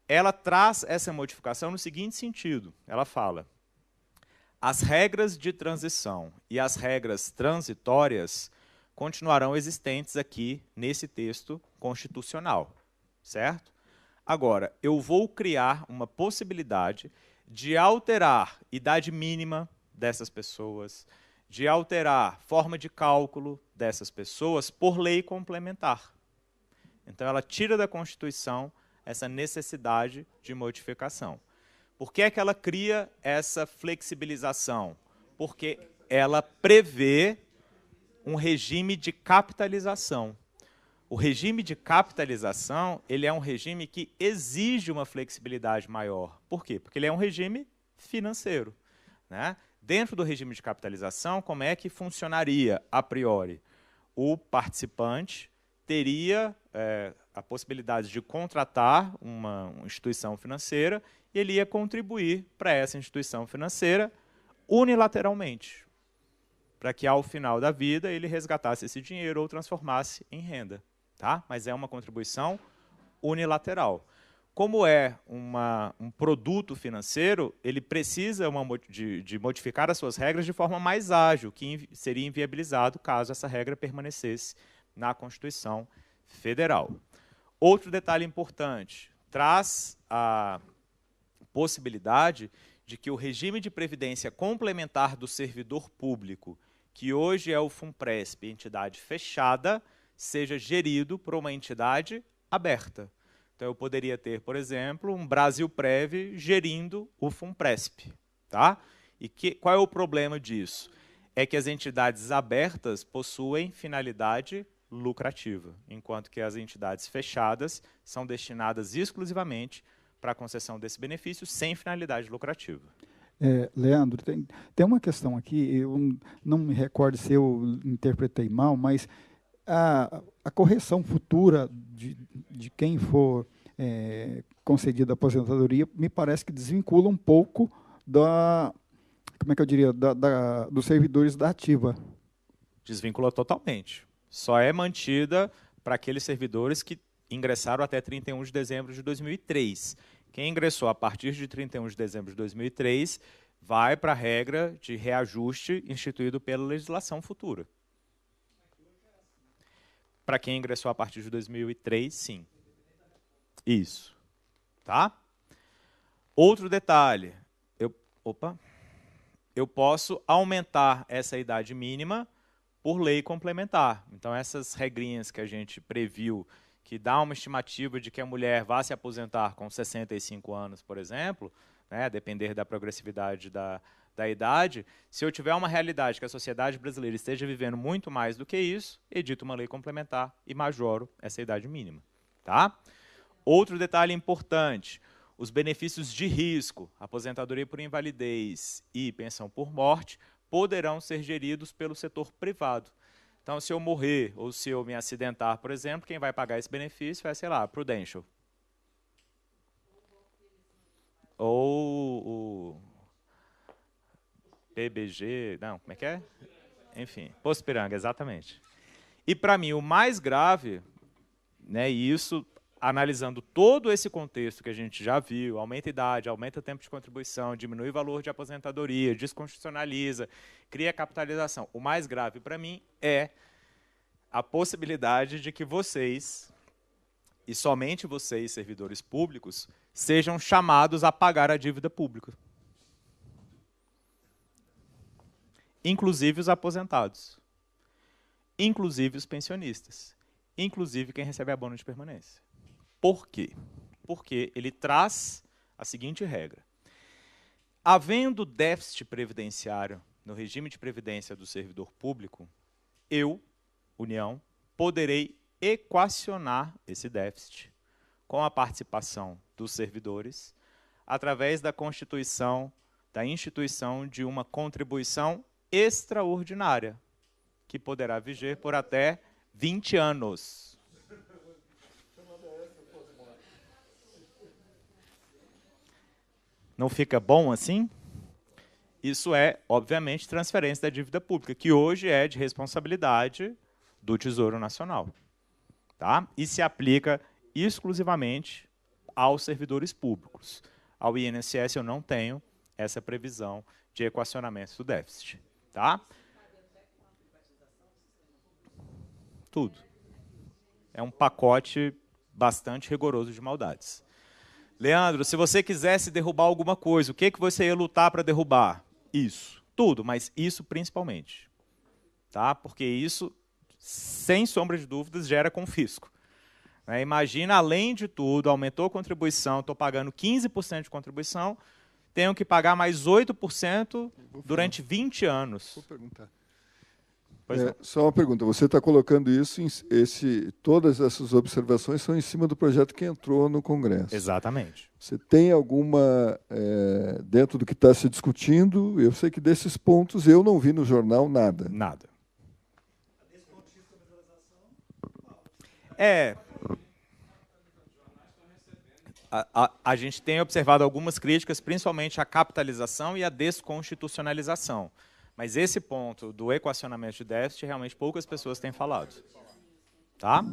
Ela traz essa modificação no seguinte sentido, ela fala: as regras de transição e as regras transitórias continuarão existentes aqui nesse texto constitucional, certo? Agora, eu vou criar uma possibilidade de alterar idade mínima dessas pessoas, de alterar forma de cálculo dessas pessoas por lei complementar. Então, ela tira da Constituição essa necessidade de modificação. Por que é que ela cria essa flexibilização? Porque ela prevê um regime de capitalização. O regime de capitalização, ele é um regime que exige uma flexibilidade maior. Por quê? Porque ele é um regime financeiro, né? Dentro do regime de capitalização, como é que funcionaria a priori? O participante teria a possibilidade de contratar uma instituição financeira e ele ia contribuir para essa instituição financeira unilateralmente, para que ao final da vida ele resgatasse esse dinheiro ou transformasse em renda. Tá? Mas é uma contribuição unilateral. Como é um produto financeiro, ele precisa de modificar as suas regras de forma mais ágil, que seria inviabilizado caso essa regra permanecesse na Constituição Federal. Outro detalhe importante, traz a possibilidade de que o regime de previdência complementar do servidor público, que hoje é o FUNPRESP, entidade fechada, seja gerido por uma entidade aberta. Então, eu poderia ter, por exemplo, um Brasilprev gerindo o FUNPRESP. Tá? E qual é o problema disso? É que as entidades abertas possuem finalidade lucrativa, enquanto que as entidades fechadas são destinadas exclusivamente para a concessão desse benefício sem finalidade lucrativa. Leandro, tem uma questão aqui, eu não me recordo se eu interpretei mal, mas a correção futura de quem for concedida a aposentadoria me parece que desvincula um pouco como é que eu diria, dos servidores da ativa. Desvincula totalmente. Só é mantida para aqueles servidores que ingressaram até 31 de dezembro de 2003. Quem ingressou a partir de 31 de dezembro de 2003 vai para a regra de reajuste instituído pela legislação futura. Para quem ingressou a partir de 2003, sim. Isso. Tá? Outro detalhe. Eu posso aumentar essa idade mínima por lei complementar. Então, essas regrinhas que a gente previu, que dá uma estimativa de que a mulher vá se aposentar com 65 anos, por exemplo, né, a depender da progressividade da idade, se eu tiver uma realidade que a sociedade brasileira esteja vivendo muito mais do que isso, edito uma lei complementar e majoro essa idade mínima. Tá? Outro detalhe importante, os benefícios de risco, aposentadoria por invalidez e pensão por morte, poderão ser geridos pelo setor privado. Então, se eu morrer ou se eu me acidentar, por exemplo, quem vai pagar esse benefício é, sei lá, Prudential. Ou PBG, não, como é que é? Enfim, Poço Ipiranga, exatamente. E, para mim, o mais grave, né, e isso analisando todo esse contexto que a gente já viu, aumenta a idade, aumenta o tempo de contribuição, diminui o valor de aposentadoria, desconstitucionaliza, cria capitalização. O mais grave, para mim, é a possibilidade de que vocês, e somente vocês, servidores públicos, sejam chamados a pagar a dívida pública. Inclusive os aposentados, inclusive os pensionistas, inclusive quem recebe abono de permanência. Por quê? Porque ele traz a seguinte regra. Havendo déficit previdenciário no regime de previdência do servidor público, eu, União, poderei equacionar esse déficit com a participação dos servidores através da constituição, da instituição de uma contribuição extraordinária, que poderá viger por até 20 anos. Não fica bom assim? Isso é, obviamente, transferência da dívida pública, que hoje é de responsabilidade do Tesouro Nacional. Tá? E se aplica exclusivamente aos servidores públicos. Ao INSS eu não tenho essa previsão de equacionamento do déficit. Tá? Tudo. É um pacote bastante rigoroso de maldades. Leandro, se você quisesse derrubar alguma coisa, o que você ia lutar para derrubar? Isso. Tudo, mas isso principalmente. Tá? Porque isso, sem sombra de dúvidas, gera confisco. Imagina, além de tudo, aumentou a contribuição, estou pagando 15% de contribuição, tenho que pagar mais 8% durante 20 anos. Vou perguntar. Só uma pergunta, você está colocando isso, todas essas observações são em cima do projeto que entrou no Congresso. Exatamente. Você tem alguma, dentro do que está se discutindo, eu sei que desses pontos eu não vi no jornal nada. Nada. A gente tem observado algumas críticas, principalmente à capitalização e à desconstitucionalização. Mas esse ponto do equacionamento de déficit, realmente poucas pessoas têm falado. Tá?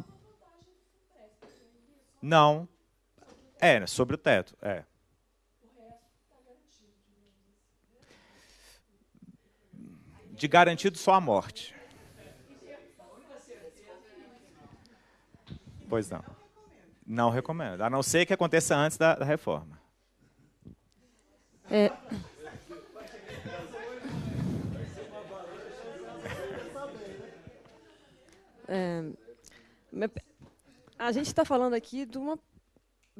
Não. Sobre o teto. De garantido só a morte. Pois não. Não recomendo. A não ser que aconteça antes da reforma. A gente está falando aqui de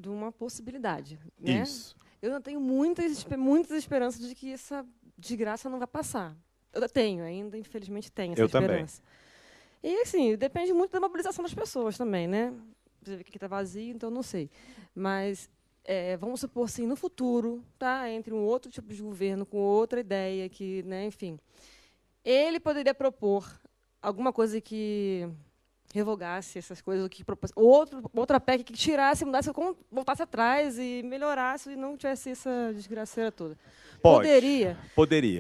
uma possibilidade. Né? Isso. Eu não tenho muitas esperanças de que essa desgraça não vai passar. Eu tenho ainda, infelizmente, tenho essa esperança. Também. E, assim, depende muito da mobilização das pessoas também, né? Você vê que aqui está vazio, então não sei. Mas vamos supor assim, no futuro, tá? Entre um outro tipo de governo com outra ideia, que, né, enfim, ele poderia propor alguma coisa que revogasse essas coisas, que outra PEC que tirasse, mudasse, voltasse atrás e melhorasse e não tivesse essa desgraceira toda. Poderia.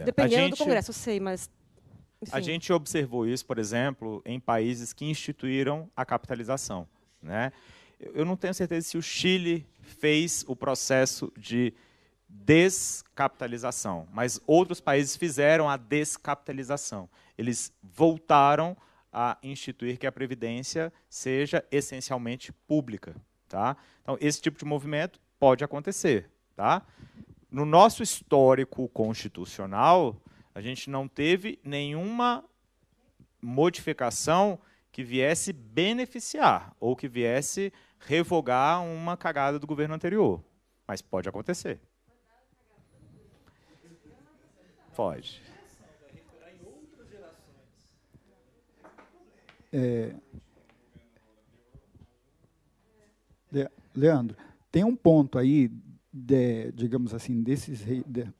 Dependendo do Congresso, eu sei, mas... Enfim. A gente observou isso, por exemplo, em países que instituíram a capitalização. Né? Eu não tenho certeza se o Chile fez o processo de descapitalização, mas outros países fizeram a descapitalização. Eles voltaram a instituir que a Previdência seja essencialmente pública. Tá? Então, esse tipo de movimento pode acontecer. Tá? No nosso histórico constitucional, a gente não teve nenhuma modificação que viesse beneficiar ou que viesse revogar uma cagada do governo anterior. Mas pode acontecer. Pode. Leandro, tem um ponto aí, digamos assim,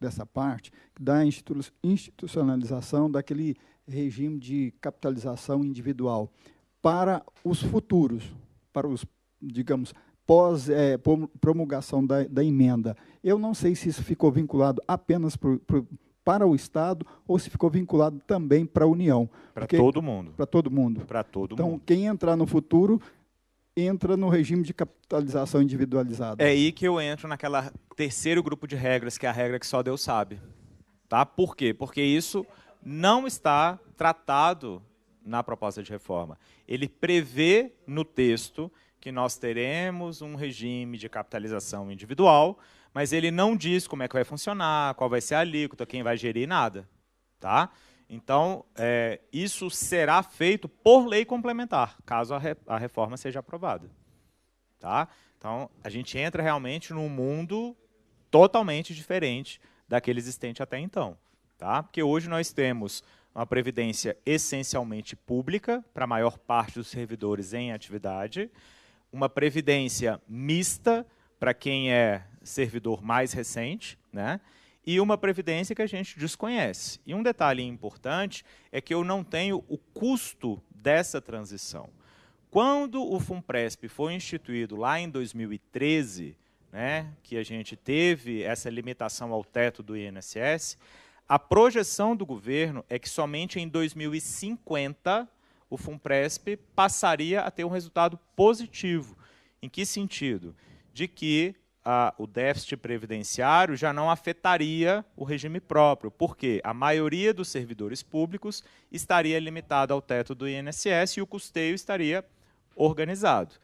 dessa parte, da institucionalização daquele regime de capitalização individual para os futuros, para os, digamos, pós-promulgação da emenda. Eu não sei se isso ficou vinculado apenas para para o Estado ou se ficou vinculado também para a União. Para todo mundo. Para todo mundo. Para todo então, mundo. Quem entrar no futuro entra no regime de capitalização individualizada. É aí que eu entro naquela terceiro grupo de regras, que é a regra que só Deus sabe. Tá? Por quê? Porque isso não está tratado na proposta de reforma. Ele prevê no texto que nós teremos um regime de capitalização individual, mas ele não diz como é que vai funcionar, qual vai ser a alíquota, quem vai gerir, nada. Tá? Então, isso será feito por lei complementar, caso a reforma seja aprovada. Tá? Então, a gente entra realmente num mundo totalmente diferente daquele existente até então. Tá? Porque hoje nós temos uma previdência essencialmente pública, para a maior parte dos servidores em atividade, uma previdência mista para quem é servidor mais recente, né? E uma previdência que a gente desconhece. E um detalhe importante é que eu não tenho o custo dessa transição. Quando o FUNPRESP foi instituído lá em 2013, né, que a gente teve essa limitação ao teto do INSS, a projeção do governo é que somente em 2050 o FUNPRESP passaria a ter um resultado positivo. Em que sentido? De que o déficit previdenciário já não afetaria o regime próprio, porque a maioria dos servidores públicos estaria limitada ao teto do INSS e o custeio estaria organizado.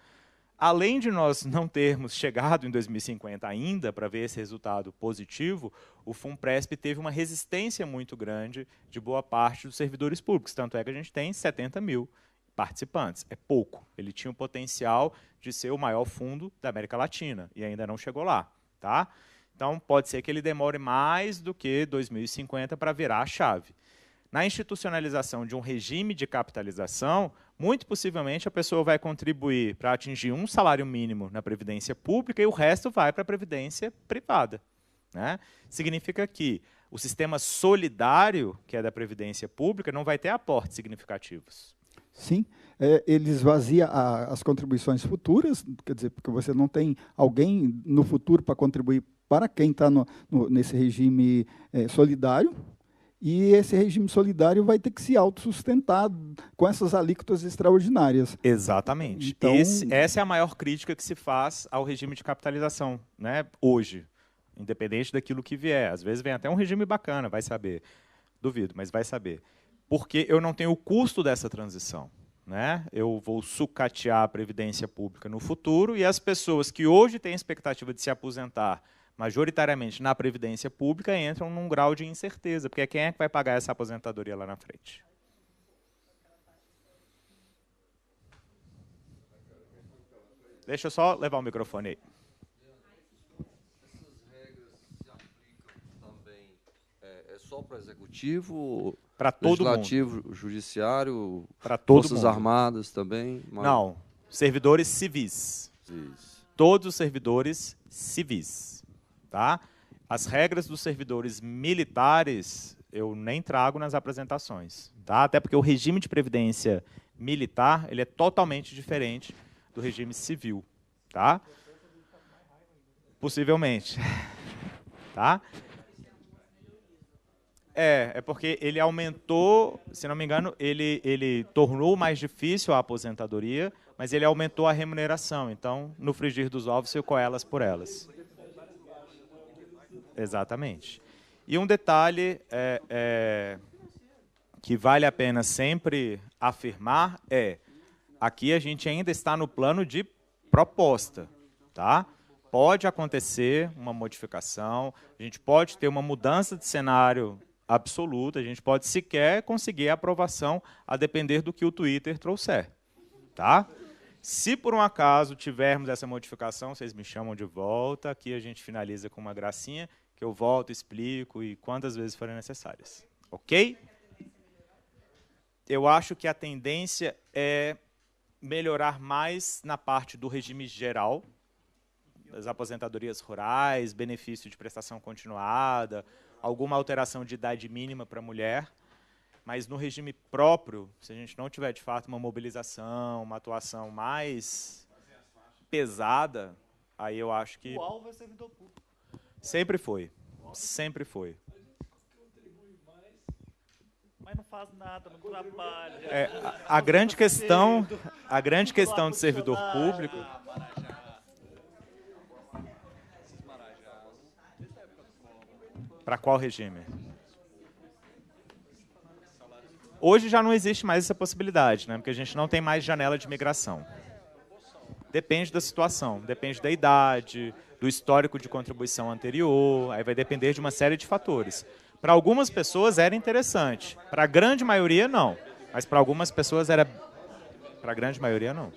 Além de nós não termos chegado em 2050 ainda para ver esse resultado positivo, o FUNPRESP teve uma resistência muito grande de boa parte dos servidores públicos, tanto é que a gente tem 70 mil participantes. É pouco. Ele tinha o potencial de ser o maior fundo da América Latina e ainda não chegou lá. Tá? Então, pode ser que ele demore mais do que 2050 para virar a chave. Na institucionalização de um regime de capitalização, muito possivelmente a pessoa vai contribuir para atingir um salário mínimo na Previdência Pública e o resto vai para a Previdência Privada. Né? Significa que o sistema solidário, que é da Previdência Pública, não vai ter aportes significativos. Sim, ele esvazia as contribuições futuras, quer dizer, porque você não tem alguém no futuro para contribuir para quem está nesse regime solidário, e esse regime solidário vai ter que se autossustentar com essas alíquotas extraordinárias. Exatamente. Então, essa é a maior crítica que se faz ao regime de capitalização, né, hoje, independente daquilo que vier. Às vezes vem até um regime bacana, vai saber. Duvido, mas vai saber. Porque eu não tenho o custo dessa transição. Né? Eu vou sucatear a Previdência Pública no futuro e as pessoas que hoje têm expectativa de se aposentar majoritariamente na Previdência Pública entram num grau de incerteza, porque quem é que vai pagar essa aposentadoria lá na frente? Deixa eu só levar o microfone aí. Essas regras se aplicam também só para o Executivo, para todo Legislativo, mundo. Judiciário, para todo Forças mundo. Armadas também? Mas... Não, servidores civis. Todos os servidores civis. Tá? As regras dos servidores militares eu nem trago nas apresentações. Tá? Até porque o regime de previdência militar ele é totalmente diferente do regime civil. Tá? Possivelmente. Tá? É porque ele aumentou, se não me engano, ele tornou mais difícil a aposentadoria, mas ele aumentou a remuneração. Então, no frigir dos ovos, ficou elas por elas. Exatamente. E um detalhe que vale a pena sempre afirmar aqui a gente ainda está no plano de proposta. Tá? Pode acontecer uma modificação, a gente pode ter uma mudança de cenário absoluta, a gente pode sequer conseguir a aprovação a depender do que o Twitter trouxer. Tá? Se por um acaso tivermos essa modificação, vocês me chamam de volta, aqui a gente finaliza com uma gracinha, que eu volto, explico e quantas vezes forem necessárias. Ok? Eu acho que a tendência é melhorar mais na parte do regime geral, das aposentadorias rurais, benefício de prestação continuada, alguma alteração de idade mínima para a mulher, mas no regime próprio, se a gente não tiver de fato uma mobilização, uma atuação mais pesada, aí eu acho que... O alvo é servidor público. Sempre foi. Sempre foi. mas não faz nada, não trabalha. A grande questão do servidor público... Para qual regime? Hoje já não existe mais essa possibilidade, né? Porque a gente não tem mais janela de migração. Depende da situação, depende da idade, do histórico de contribuição anterior, aí vai depender de uma série de fatores. Para algumas pessoas era interessante, para a grande maioria não, mas para algumas pessoas era... Para a grande maioria não.